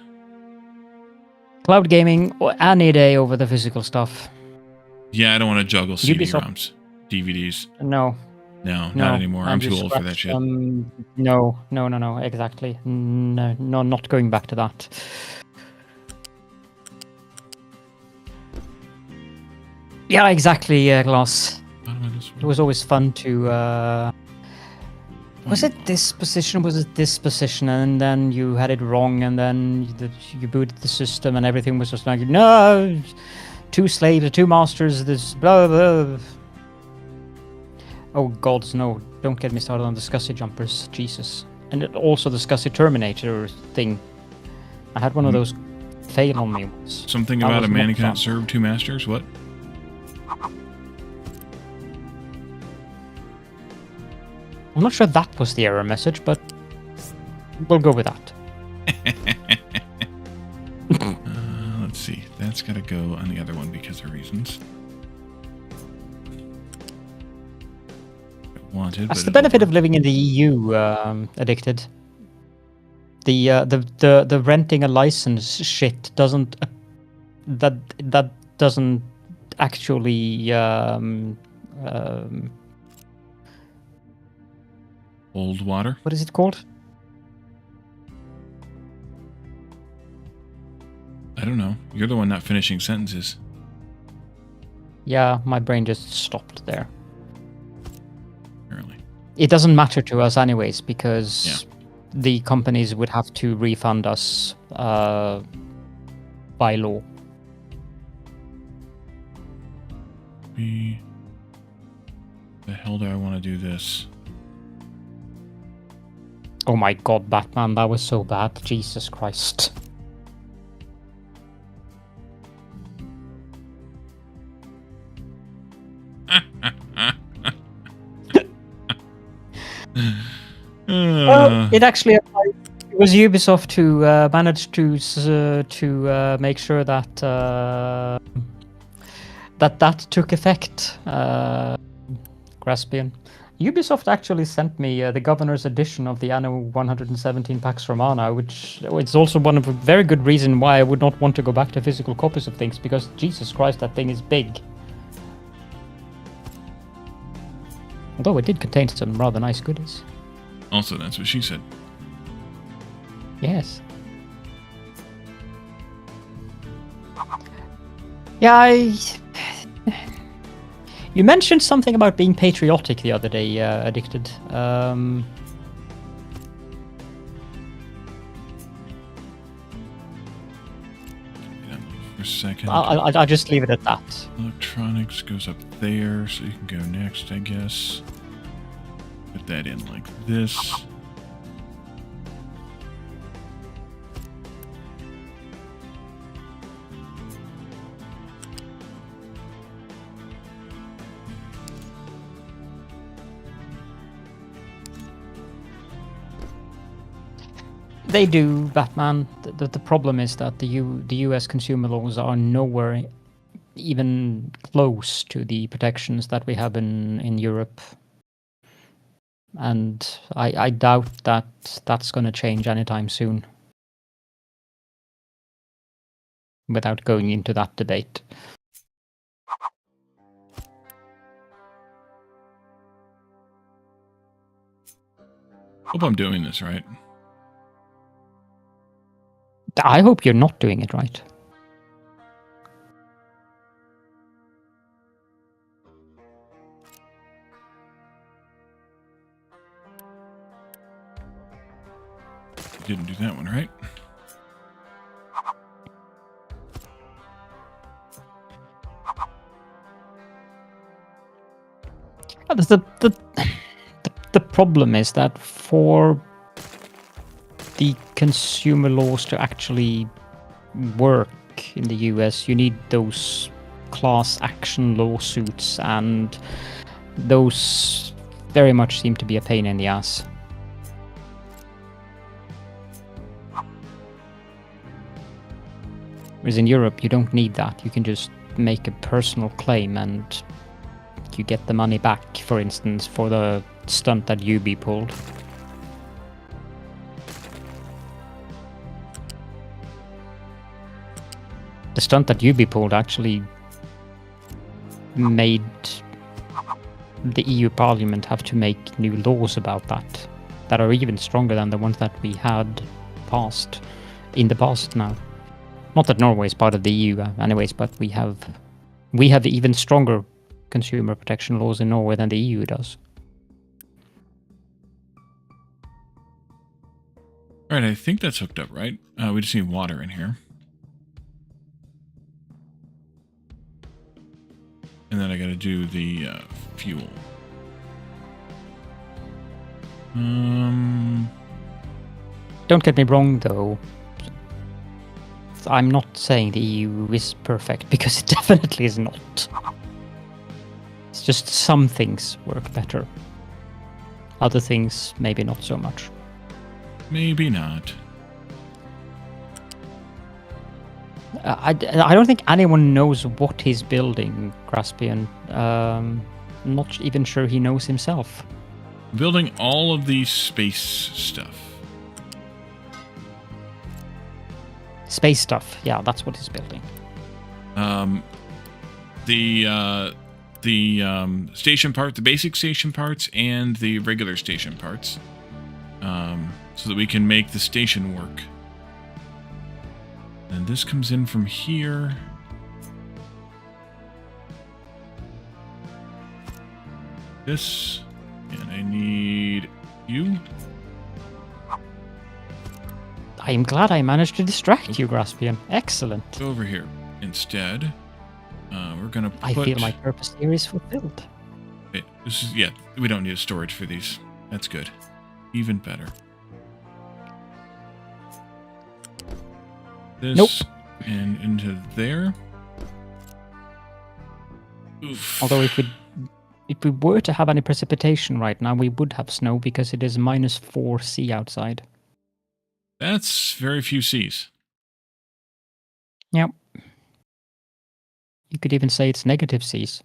A: Cloud gaming any day over the physical stuff.
B: Yeah, I don't want to juggle CD-ROMs, DVDs.
A: No,
B: not anymore. I'm too old for that shit.
A: No, exactly. No, not going back to that. Yeah, exactly, Glass. It was always fun to... was it this position? Was it this position? And then you had it wrong, and then you booted the system, and everything was just like, no, 2 slaves, 2 masters, this blah, blah, blah. Oh, gods, no. Don't get me started on the SCSI jumpers. Jesus. And also the SCSI Terminator thing. I had one of those fail on me once.
B: Something about a man cannot serve 2 masters? What?
A: I'm not sure that was the error message, but we'll go with that.
B: Let's see. That's got to go on the other one because of reasons.
A: That's the benefit of living in the EU, Addicted. The renting a license shit doesn't that doesn't actually
B: hold water.
A: What is it called?
B: I don't know. You're the one not finishing sentences.
A: Yeah, my brain just stopped there.
B: Apparently.
A: It doesn't matter to us anyways because the companies would have to refund us by law.
B: The hell do I want to do this?
A: Oh my god, Batman, that was so bad. Jesus Christ. Well, it actually it was Ubisoft who managed to make sure that that took effect. Graspian. Ubisoft actually sent me the governor's edition of the Anno 117 Pax Romana, which it's also one of a very good reason why I would not want to go back to physical copies of things, because Jesus Christ, that thing is big. Although it did contain some rather nice goodies.
B: Also, that's what she said.
A: Yes. Yeah, you mentioned something about being patriotic the other day, Addicted.
B: For a second.
A: I'll just leave it at that.
B: Electronics goes up there, so you can go next, I guess. Put that in like this.
A: They do, Batman. The problem is that the US consumer laws are nowhere even close to the protections that we have in Europe. And I doubt that that's going to change anytime soon. Without going into that debate.
B: Hope I'm doing this right.
A: I hope you're not doing it right.
B: Didn't do that one right.
A: The problem is that for the consumer laws to actually work in the US, you need those class action lawsuits, and those very much seem to be a pain in the ass. Whereas in Europe, you don't need that. You can just make a personal claim and you get the money back, for instance, for the stunt that UB pulled. The stunt that UB pulled actually made the EU Parliament have to make new laws about that are even stronger than the ones that we had passed in the past now. Not that Norway is part of the EU anyways, but we have even stronger consumer protection laws in Norway than the EU does.
B: All right, I think that's hooked up, right? We just need water in here. And then I got to do the fuel.
A: Don't get me wrong, though. I'm not saying the EU is perfect, because it definitely is not. It's just some things work better. Other things, maybe not so much.
B: Maybe not.
A: I don't think anyone knows what he's building, Graspian. Not even sure he knows himself.
B: Building all of the space stuff.
A: Space stuff, yeah, that's what he's building.
B: The station part, the basic station parts, and the regular station parts, so that we can make the station work. And this comes in from here. This, and I need you.
A: I am glad I managed to distract you, Graspian. Excellent.
B: Go over here instead. We're gonna put...
A: I feel my purpose here is fulfilled.
B: Okay, this is, yeah, we don't need a storage for these. That's good. Even better. This
A: nope.
B: And into there. Oof.
A: Although if we were to have any precipitation right now, we would have snow because it is -4 C outside.
B: That's very few Cs.
A: Yep. You could even say it's negative Cs.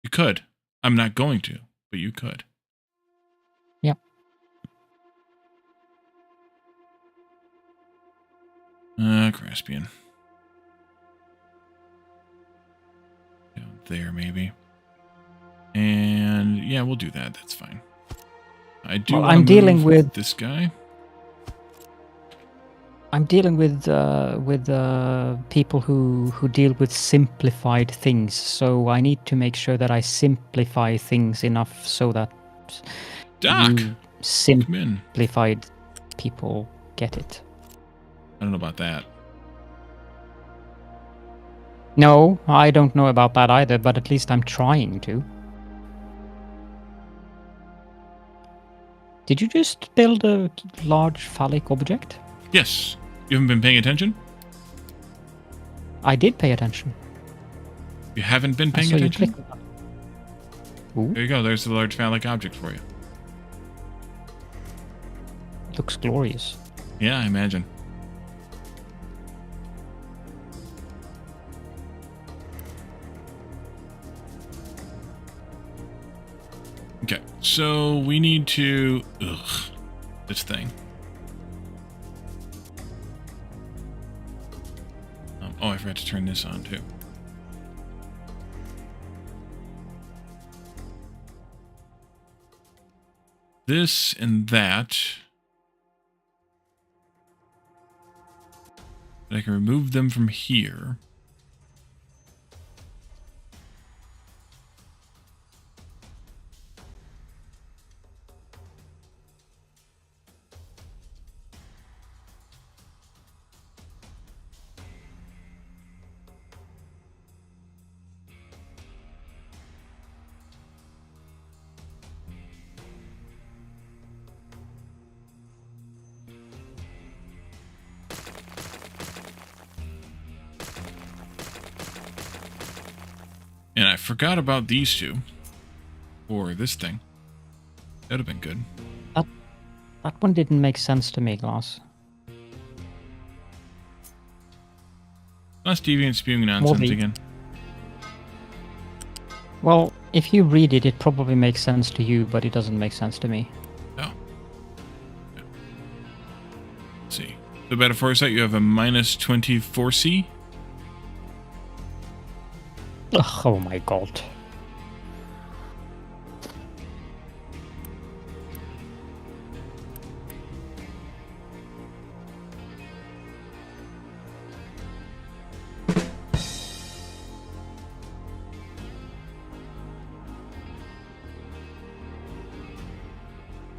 B: You could. I'm not going to, but you could.
A: Yep.
B: Graspian. Down there, maybe. And yeah, we'll do that. That's fine. I do.
A: Well, I'm dealing with
B: this guy.
A: I'm dealing with people who deal with simplified things, so I need to make sure that I simplify things enough so that
B: Doc,
A: simplified people get it.
B: I don't know about that.
A: No, I don't know about that either, but at least I'm trying to. Did you just build a large phallic object?
B: Yes. You haven't been paying attention?
A: I did pay attention.
B: You haven't been paying attention?
A: Ooh.
B: There you go. There's the large phallic object for you.
A: Looks glorious.
B: Yeah, I imagine. Okay, so we need to... this thing. Oh, I forgot to turn this on, too. This and that. I can remove them from here. And I forgot about these two. Or this thing. That would have been good.
A: That one didn't make sense to me, Glass.
B: Last deviant spewing nonsense again.
A: Well, if you read it, it probably makes sense to you, but it doesn't make sense to me.
B: Oh. Yeah. Let's see. So about a foresight, you have a minus 24C.
A: Ugh, oh my god.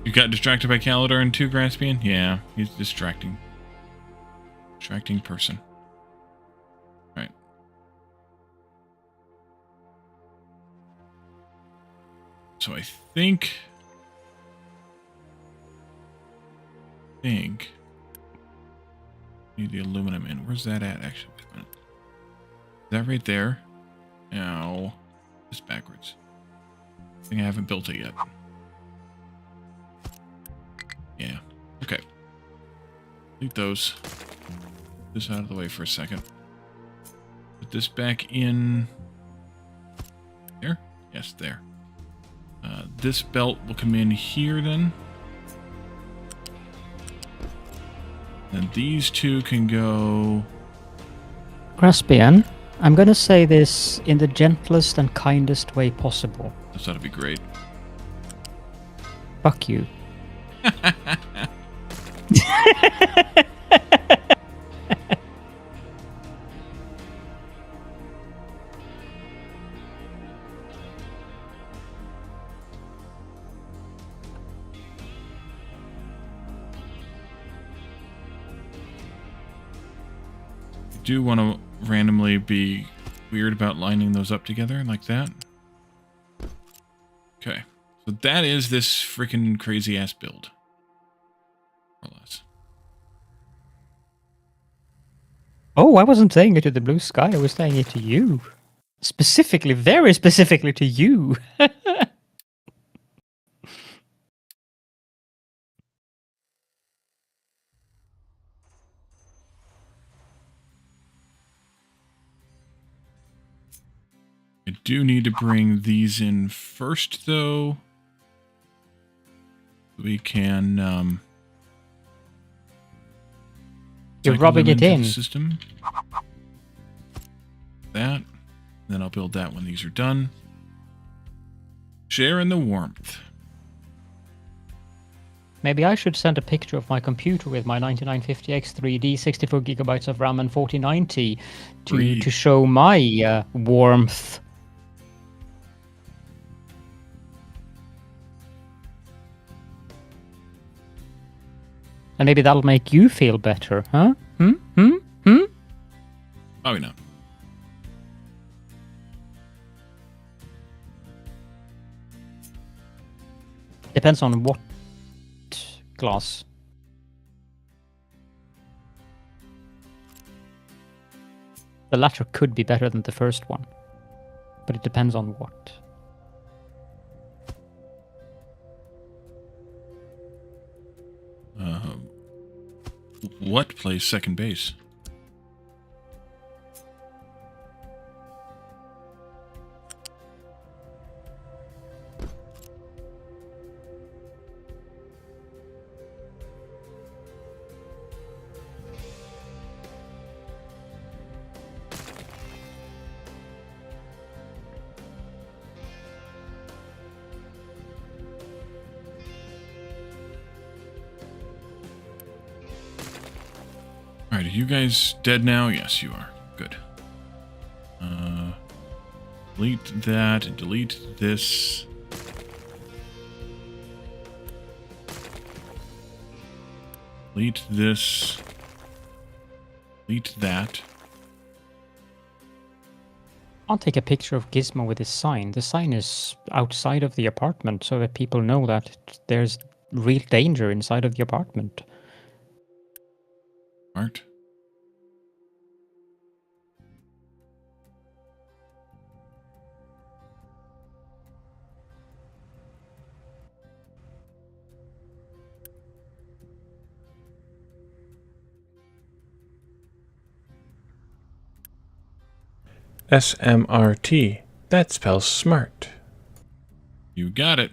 B: You got distracted by Calidar and 2 Graspian? Yeah, he's distracting. Distracting person. Right. So I think... need the aluminum in. Where's that at, actually? Wait a minute. Is that right there? No. It's backwards. I think I haven't built it yet. Yeah. Okay. Leave those. Put this out of the way for a second. Put this back in... There? Yes, there. This belt will come in here then. And these two can go...
A: Graspian, I'm gonna say this in the gentlest and kindest way possible.
B: This ought to be great.
A: Fuck you.
B: I do want to randomly be weird about lining those up together like that. Okay. So that is this freaking crazy ass build. More or less.
A: Oh, I wasn't saying it to the blue sky, I was saying it to you. Specifically, very specifically to you.
B: I do need to bring these in first, though. We can,
A: You're
B: cycle
A: rubbing
B: them
A: it
B: into
A: in.
B: the system. That. Then I'll build that when these are done. Share in the warmth.
A: Maybe I should send a picture of my computer with my 9950X 3D, 64 gigabytes of RAM and 4090 to show my warmth. And maybe that'll make you feel better, huh?
B: Probably not.
A: Depends on what glass. The latter could be better than the first one, but it depends on what.
B: What plays second base? Alright, are you guys dead now? Yes, you are. Good. Delete that and delete this. Delete this. Delete that.
A: I'll take a picture of Gizmo with his sign. The sign is outside of the apartment so that people know that there's real danger inside of the apartment.
B: Smart.
F: SMRT. That spells smart.
B: You got it.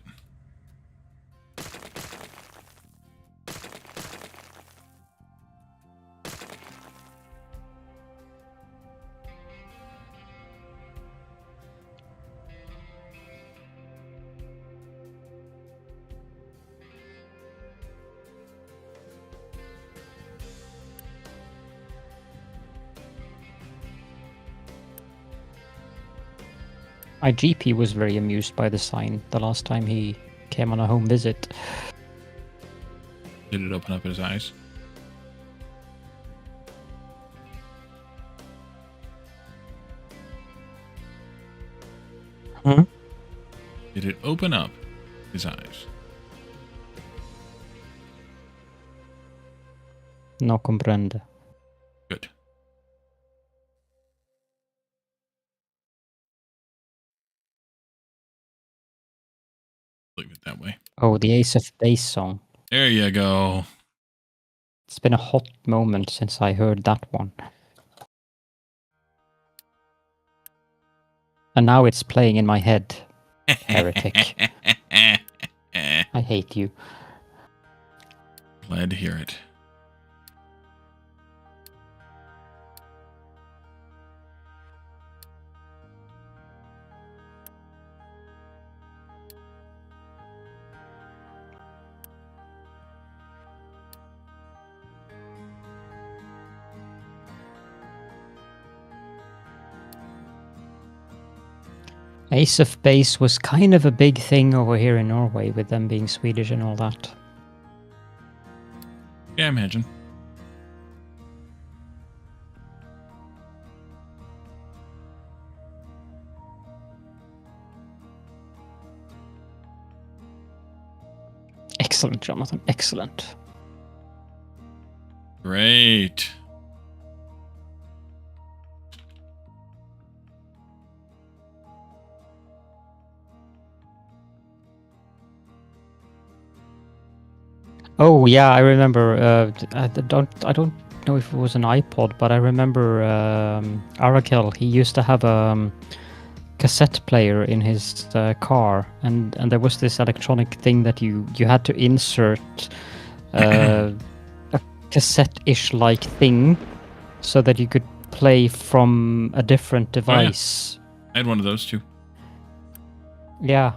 A: My GP was very amused by the sign the last time he came on a home visit.
B: Did it open up his eyes?
A: Hmm?
B: Did it open up his eyes?
A: No comprende.
B: Good. Leave it that way.
A: Oh, the Ace of Base song.
B: There you go.
A: It's been a hot moment since I heard that one. And now it's playing in my head. Heretic. I hate you.
B: Glad to hear it.
A: Ace of Base was kind of a big thing over here in Norway with them being Swedish and all that.
B: Yeah, I imagine.
A: Excellent, Jonathan. Excellent.
B: Great.
A: Oh yeah, I remember. I don't know if it was an iPod, but I remember Arakel. He used to have a cassette player in his car, and there was this electronic thing that you had to insert a cassette-ish like thing so that you could play from a different device.
B: Oh, yeah. I had one of those too.
A: Yeah.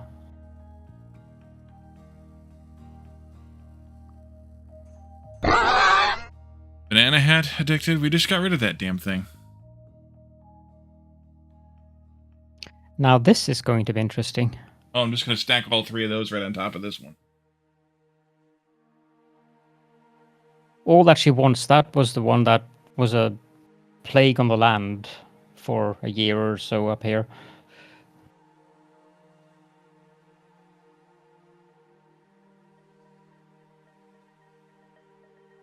B: Banana Hat addicted? We just got rid of that damn thing.
A: Now this is going to be interesting.
B: Oh, I'm just going to stack all three of those right on top of this one.
A: All that she wants, that was the one that was a plague on the land for a year or so up here.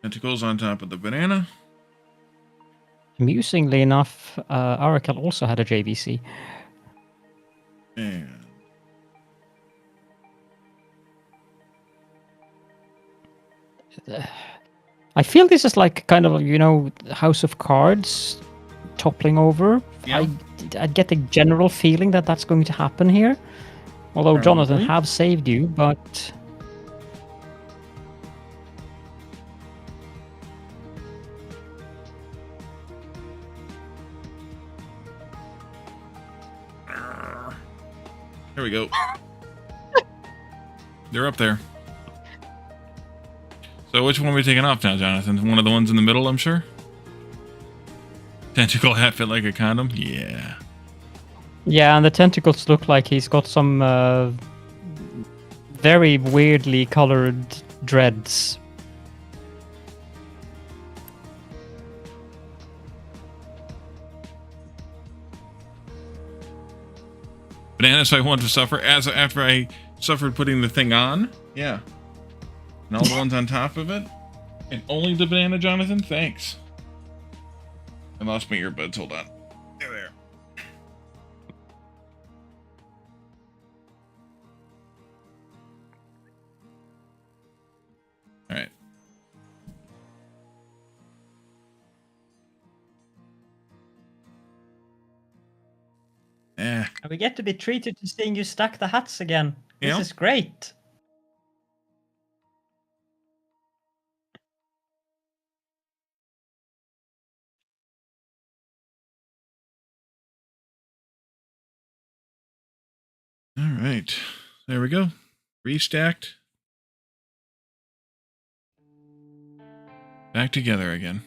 B: Tentacles on top of the banana.
A: Amusingly enough, Arakel also had a JVC.
B: And
A: I feel this is like kind of, you know, House of Cards toppling over.
B: Yeah.
A: I get the general feeling that that's going to happen here. Although Jonathan have saved you, but...
B: there we go. They're up there. So which one are we taking off now, Jonathan? One of the ones in the middle, I'm sure? Tentacle hat fit like a condom? Yeah.
A: Yeah, and the tentacles look like he's got some very weirdly colored dreads.
B: Bananas I want to suffer after I suffered putting the thing on? Yeah. And all the ones on top of it? And only the banana, Jonathan? Thanks. I lost my earbuds. Hold on. There they are. All right.
A: We get to be treated to seeing you stack the hats again. This
B: Yeah.
A: is great.
B: All right. There we go. Restacked. Back together again.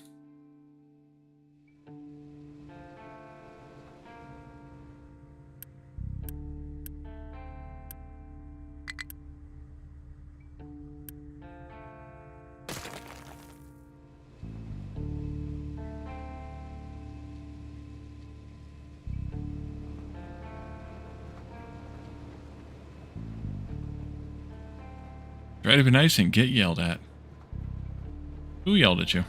B: Try to be nice and get yelled at. Who yelled at you?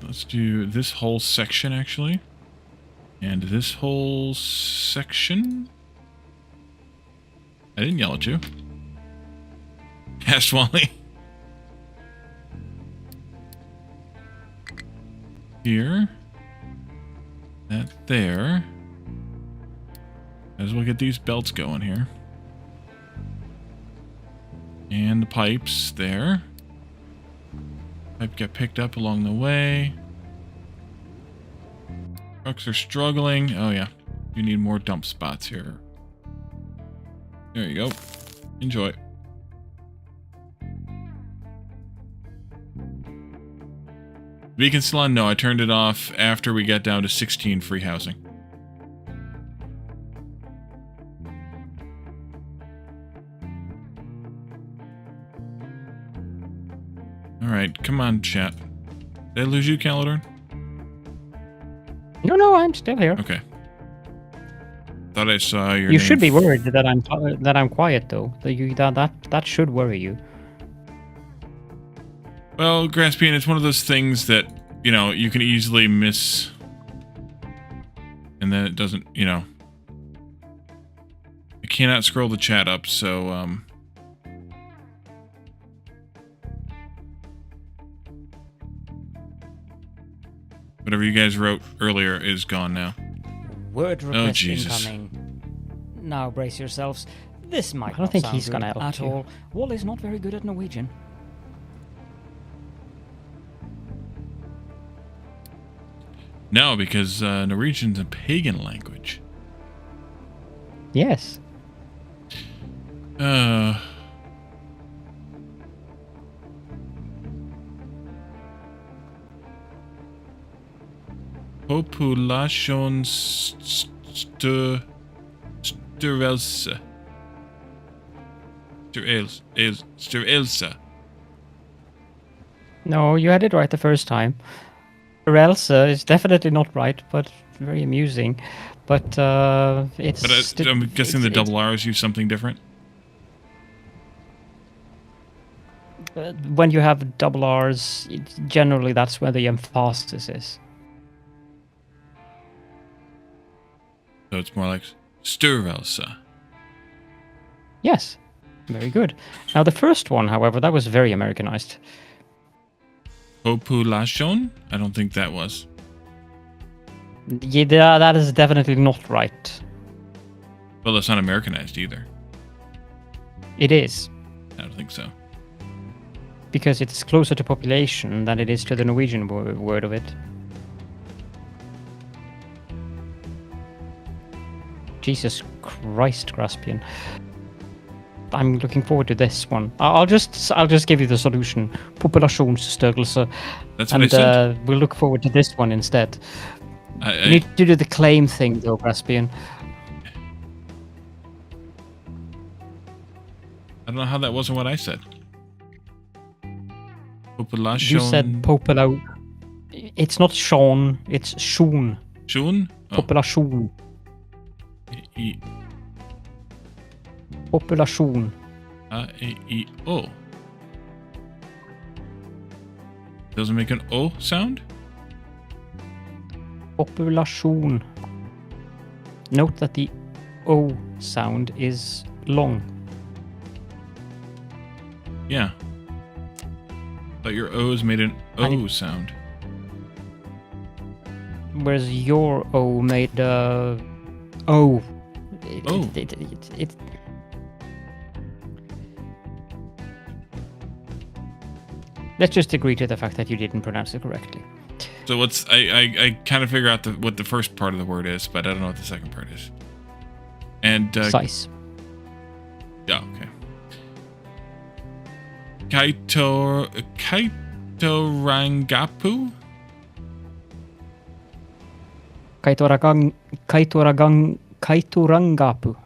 B: Let's do this whole section, actually. And this whole section. I didn't yell at you. Asked Wally. Here. That there. As we'll get these belts going here. And the pipes there. Pipe get picked up along the way. Trucks are struggling. Oh yeah. You need more dump spots here. There you go. Enjoy. Beacon Salon? No, I turned it off after we got down to 16 free housing. Alright, come on, chat. Did I lose you, Calidorn?
A: No, I'm still here.
B: Okay. Thought I saw your
A: You
B: name.
A: should be worried that I'm quiet though. That should worry you.
B: Well, Graspian, it's one of those things that, you know, you can easily miss. And then it doesn't, you know. I cannot scroll the chat up, so, whatever you guys wrote earlier is gone now.
A: Word request
B: Jesus.
A: incoming. Now brace yourselves. This might
G: I don't
A: not
G: think
A: sound
G: he's
A: good
G: gonna help
A: at
G: you.
A: all. Wall is not very good at Norwegian.
B: No, because Norwegian's a pagan language.
A: Yes.
B: Population Styrelse.
A: No, you had it right the first time. Elsa is definitely not right, but very amusing. But it's.
B: But I'm guessing the double R's use something different.
A: When you have double R's, generally that's where the emphasis is.
B: So it's more like Styrelse.
A: Yes, very good. Now the first one, however, that was very Americanized.
B: Population? I don't think that was.
A: Yeah, that is definitely not right.
B: Well, it's not Americanized either.
A: It is,
B: I don't think so.
A: because it's closer to population than it is to the Norwegian word of it. Jesus Christ, Graspian. I'm looking forward to this one. I'll just give you the solution. Populationsstørrelse.
B: That's what I said.
A: We'll look forward to this one instead. You
B: I
A: need to do the claim thing, though, Graspian.
B: don't know how that wasn't what I said. Population.
A: You said popula. It's not Sean. It's Shun.
B: Shun? Oh.
A: Population.
B: E
A: Population.
B: O. Doesn't make an O sound?
A: Population. Note that the O sound is long.
B: Yeah. But your O's made an O sound.
A: Whereas your O made O.
B: Oh.
A: It Let's just agree to the fact that you didn't pronounce it correctly.
B: So what's I kind of figure out what the first part of the word is, but I don't know what the second part is. And
A: Size.
B: yeah, okay. Kaitorangapu?
A: Kaiturangapu.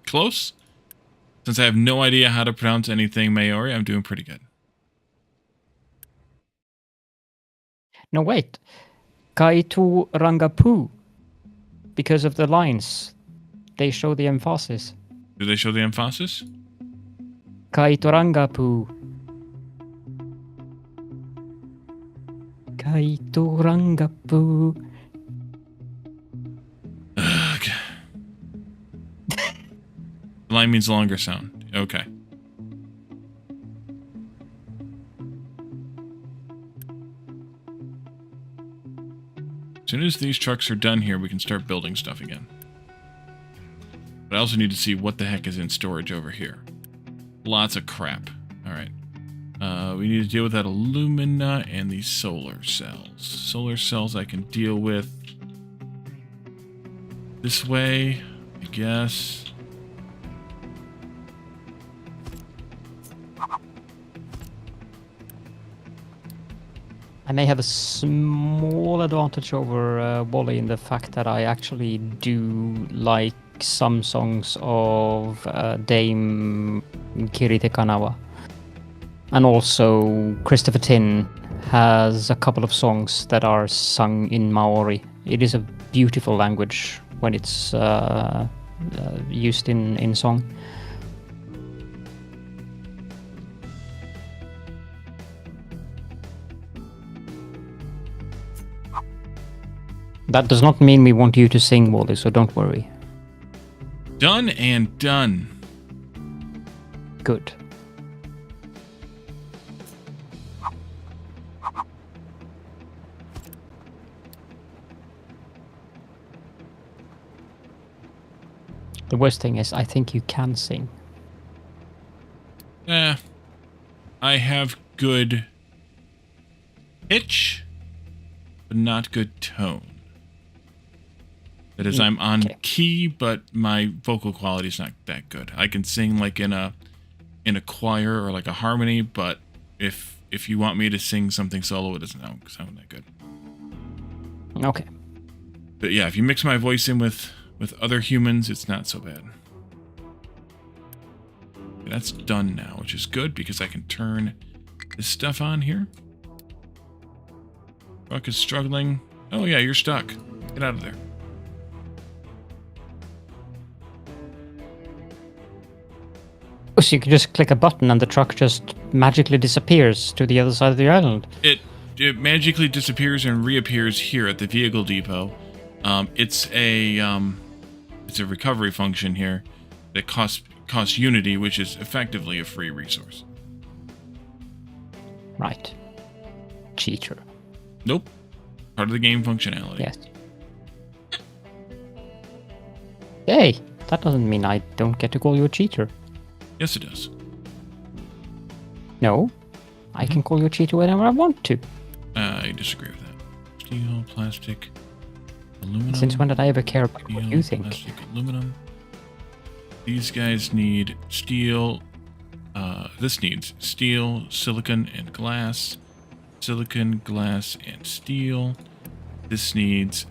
B: Close? Since I have no idea how to pronounce anything Maori, I'm doing pretty good.
A: No, wait. Kaiturangapu. Because of the lines. They show the emphasis.
B: Do they show the emphasis?
A: Kaiturangapu. Kaiturangapu.
B: Okay. The line means longer sound. Okay. As soon as these trucks are done here, we can start building stuff again. But I also need to see what the heck is in storage over here. Lots of crap. Alright. We need to deal with that alumina and these solar cells. Solar cells I can deal with this way, I guess.
A: I may have a small advantage over Wally in the fact that I actually do like some songs of Dame Kirite Kanawa. And also Christopher Tin has a couple of songs that are sung in Maori. It is a beautiful language when it's used in song. That does not mean we want you to sing, Wally, so don't worry.
B: Done and done.
A: Good. The worst thing is, I think you can sing.
B: I have good pitch, but not good tone. That is, I'm on key, but my vocal quality is not that good. I can sing like in a choir or like a harmony, but if you want me to sing something solo, it doesn't sound that good.
A: Okay.
B: But yeah, if you mix my voice in with other humans, it's not so bad. Okay, that's done now, which is good because I can turn this stuff on here. Truck is struggling. Oh yeah, you're stuck. Get out of there.
A: So you can just click a button and the truck just magically disappears to the other side of the island.
B: It magically disappears and reappears here at the vehicle depot. It's a recovery function here that costs Unity, which is effectively a free resource.
A: Right. Cheater.
B: Nope. Part of the game functionality.
A: Yes. Hey, that doesn't mean I don't get to call you a cheater.
B: Yes, it does.
A: No, I can call you a cheater whenever I want to.
B: I disagree with that. Steel, plastic. Aluminum.
A: Since when did I ever care about
B: Steel,
A: what you think?
B: plastic, aluminum. These guys need steel. This needs steel, silicon, and glass. Silicon, glass, and steel. This needs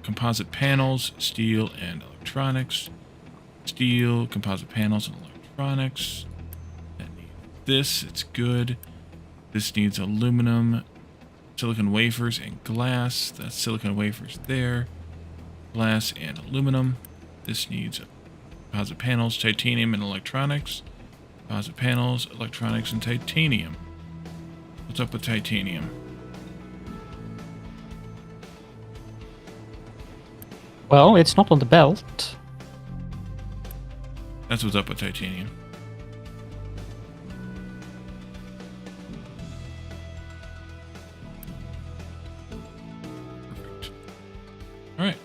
B: composite panels, steel, and electronics. Steel, composite panels, and electronics. That needs this. It's good. This needs aluminum, silicon wafers, and glass. That's silicon wafers there. Glass and aluminum. This needs composite panels, titanium, and electronics. Composite panels, electronics, and titanium. What's up with titanium?
A: Well, it's not on the belt.
B: That's what's up with titanium. Perfect. Alright.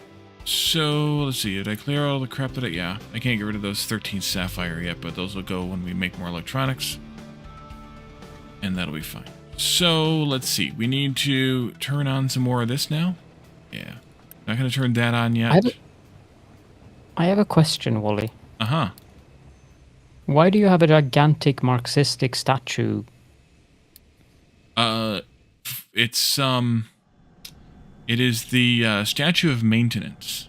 B: So, let's see. Did I clear all the crap that yeah. I can't get rid of those 13 sapphire yet, but those will go when we make more electronics. And that'll be fine. So, let's see. We need to turn on some more of this now. Yeah. Not going to turn that on yet.
A: I have a question, Wally.
B: Uh-huh.
A: Why do you have a gigantic Marxistic statue?
B: It's, it is the statue of maintenance.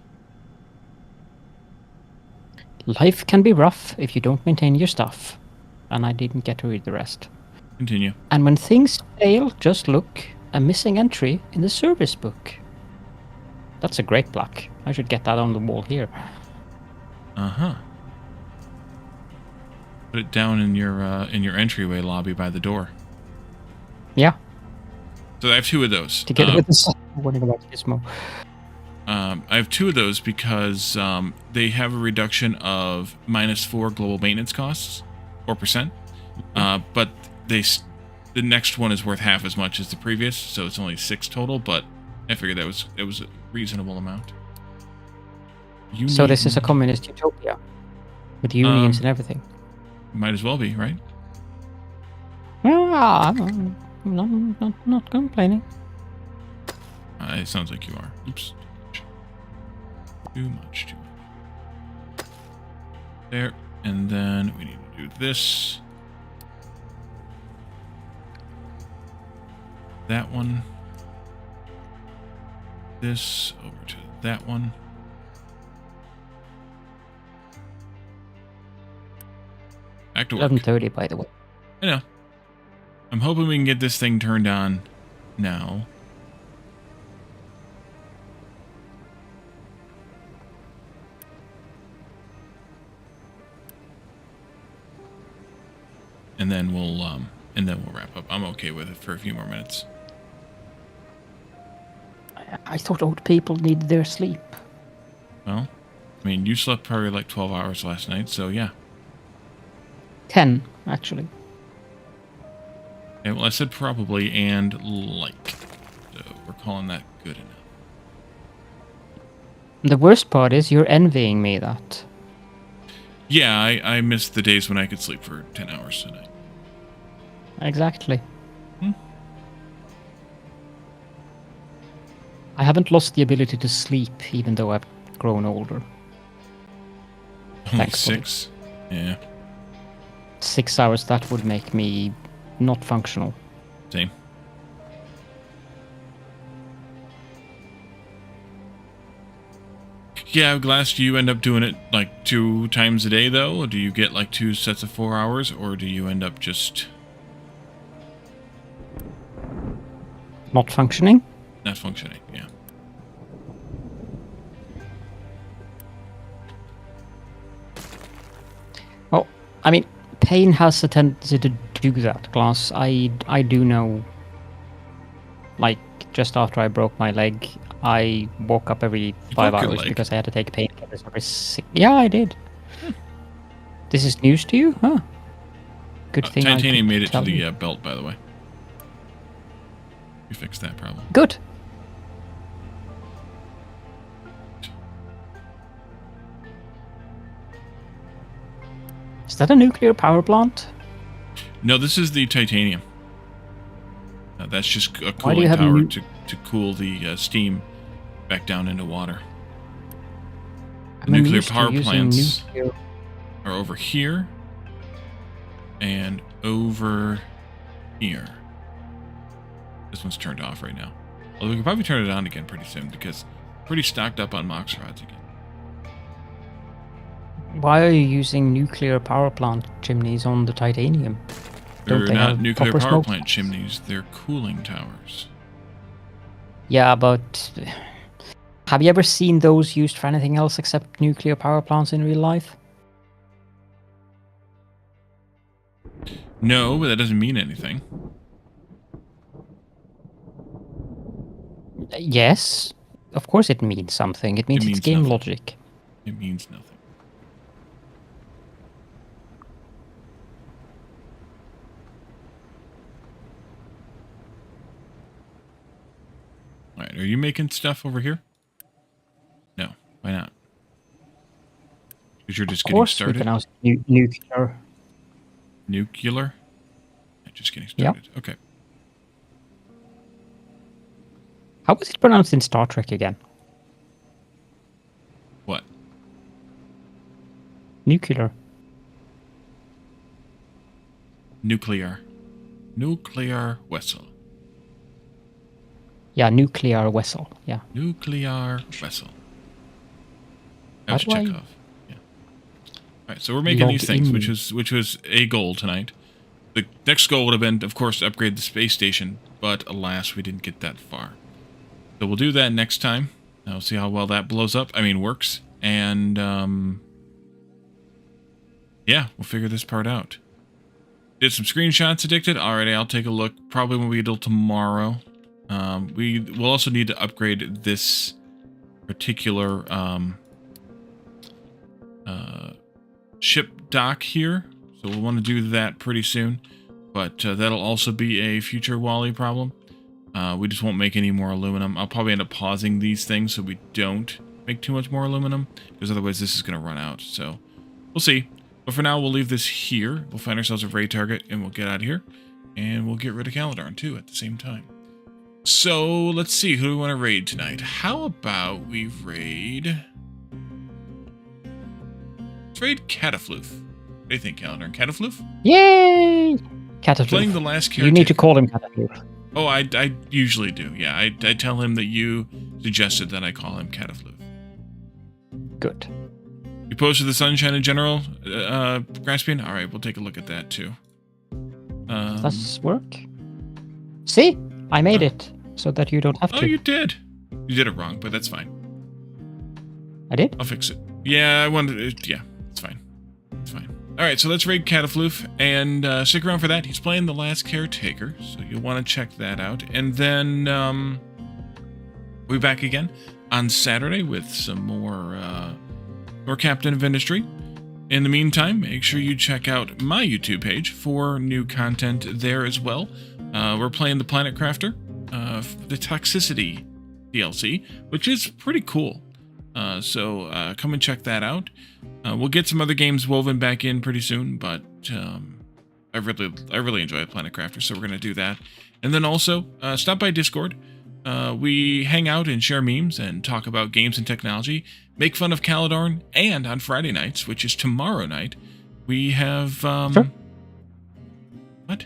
A: Life can be rough if you don't maintain your stuff. And I didn't get to read the rest.
B: Continue.
A: And when things fail, just look. A missing entry in the service book. That's a great plaque. I should get that on the wall here.
B: Uh-huh. Put it down in your entryway lobby by the door.
A: Yeah.
B: So I have two of those.
A: To get rid of the warning about Gizmo.
B: I have two of those because they have a reduction of -4 global maintenance costs, 4%. But the next one is worth half as much as the previous, so it's only 6 total. But I figured it was a reasonable amount.
A: So this is a communist utopia with unions and everything.
B: Might as well be, right?
A: Well, I'm not complaining.
B: It sounds like you are. Oops. Too much. There. And then we need to do this. That one. This over to that one. Back to work.
A: 11:30, by the way.
B: I know. I'm hoping we can get this thing turned on now. And then we'll wrap up. I'm okay with it for a few more minutes.
A: I thought old people needed their sleep.
B: Well, I mean, you slept probably like 12 hours last night, so yeah.
A: 10, actually.
B: Yeah, well, I said probably and like. So we're calling that good enough.
A: The worst part is you're envying me that.
B: Yeah, I missed the days when I could sleep for 10 hours a night.
A: Exactly. I haven't lost the ability to sleep, even though I've grown older.
B: Only
A: Thankfully.
B: 6? Yeah.
A: 6 hours, that would make me not functional.
B: Same. Yeah, Glass, do you end up doing it like 2 times a day, though? Or do you get like 2 sets of 4 hours? Or do you end up just
A: Not functioning?
B: not functioning? Yeah.
A: Well, I mean, pain has a tendency to do that, Glass. I do know. Like, just after I broke my leg, I woke up every 5
B: broke your
A: hours
B: leg?
A: because I had to take painkillers every 6. Yeah, I did. This is news to you? Huh. Good thing I
B: Titanium
A: could
B: made it to
A: tell
B: the
A: you.
B: belt, by the way. You fixed that problem.
A: Good. Is that a nuclear power plant?
B: No, this is the titanium. That's just a
A: Why do you
B: cooling
A: have
B: tower
A: nu-
B: to cool the steam back down into water.
A: I'm
B: Nuclear
A: used to
B: power
A: using
B: plants
A: nuclear-
B: are over here and over here. This one's turned off right now. Although we can probably turn it on again pretty soon because I'm pretty stocked up on Mox rods again.
A: Why are you using nuclear power plant chimneys on the titanium? Don't
B: They're
A: they
B: not
A: have
B: nuclear
A: proper
B: power
A: smoke
B: plant
A: pumps?
B: chimneys, they're cooling towers.
A: Yeah, but have you ever seen those used for anything else except nuclear power plants in real life?
B: No, but that doesn't mean anything.
A: Yes, of course it means something. It means,
B: means
A: it's game
B: nothing.
A: logic.
B: It means nothing. Alright, are you making stuff over here? No, why not? Because you're just
A: Of
B: getting
A: course, we
B: started?
A: can also nuclear.
B: Nuclear? Yeah, just getting
A: Yeah.
B: started. Okay.
A: How was it pronounced in Star Trek again?
B: What?
A: Nuclear.
B: Nuclear. Nuclear vessel.
A: Yeah, nuclear vessel. Yeah.
B: Nuclear vessel. That
A: How
B: was
A: do I-
B: Chekhov. Yeah. Alright, so we're making
A: Log
B: these things,
A: in.
B: which was a goal tonight. The next goal would have been, of course, to upgrade the space station, but alas, we didn't get that far. So we'll do that next time. We'll see how well that blows up. I mean, works. And, yeah, we'll figure this part out. Did some screenshots, Addicted? Alrighty, I'll take a look. Probably won't be until tomorrow. We will also need to upgrade this particular ship dock here. So we'll want to do that pretty soon. But that'll also be a future Wally problem. We just won't make any more aluminum. I'll probably end up pausing these things so we don't make too much more aluminum, because otherwise this is going to run out. So we'll see. But for now, we'll leave this here. We'll find ourselves a raid target, and we'll get out of here. And we'll get rid of Caladorn, too, at the same time. So, let's see. Who do we want to raid tonight? How about we raid... Let's raid Catafloof. What do you think, Caladorn? Catafloof?
A: Yay! Catafloof.
B: Playing the last character.
A: You need to call him Catafloof.
B: Oh, I usually do. Yeah, I tell him that you suggested that I call him Catafloof.
A: Good.
B: You posted the Sunshine in General, Graspian? Alright, we'll take a look at that too.
A: Does this work? See? I made it so that you don't have
B: Oh,
A: to.
B: you did. You did it wrong, but that's fine.
A: I did?
B: I'll fix it. Yeah, I wanted it. Yeah, it's fine. It's fine. Alright, so let's raid Catafloof, and stick around for that. He's playing The Last Caretaker, so you'll want to check that out. And then, we'll be back again on Saturday with some more Captain of Industry. In the meantime, make sure you check out my YouTube page for new content there as well. We're playing the Planet Crafter, the Toxicity DLC, which is pretty cool. So come and check that out. We'll get some other games woven back in pretty soon, but I really enjoy Planet Crafter, so we're going to do that. And then also, stop by Discord. We hang out and share memes and talk about games and technology, make fun of Caladorn, and on Friday nights, which is tomorrow night, we have...
A: Sure.
B: What?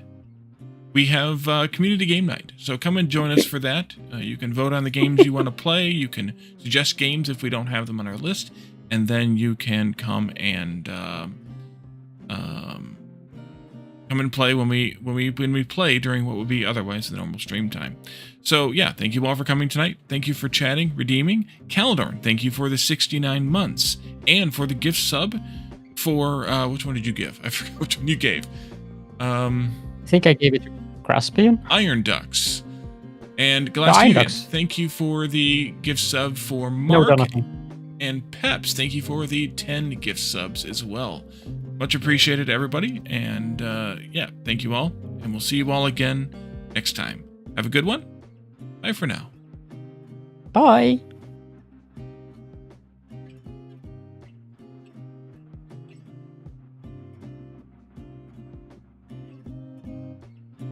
B: We have community game night, so come and join us for that. You can vote on the games you want to play, you can suggest games if we don't have them on our list, and then you can come and play when we play during what would be otherwise the normal stream time. So yeah, thank you all for coming tonight. Thank you for chatting, redeeming. Caladorn, thank you for the 69 months and for the gift sub for which one did you give? I forgot which one you gave.
A: I think I gave it to Graspian.
B: Iron Ducks. And
A: Iron
B: Glastian,
A: Ducks.
B: thank you for the gift sub for
A: No,
B: Mark.
A: Jonathan.
B: And Peps, thank you for the 10 gift subs as well. Much appreciated, everybody. And yeah, thank you all. And we'll see you all again next time. Have a good one. Bye for now.
A: Bye.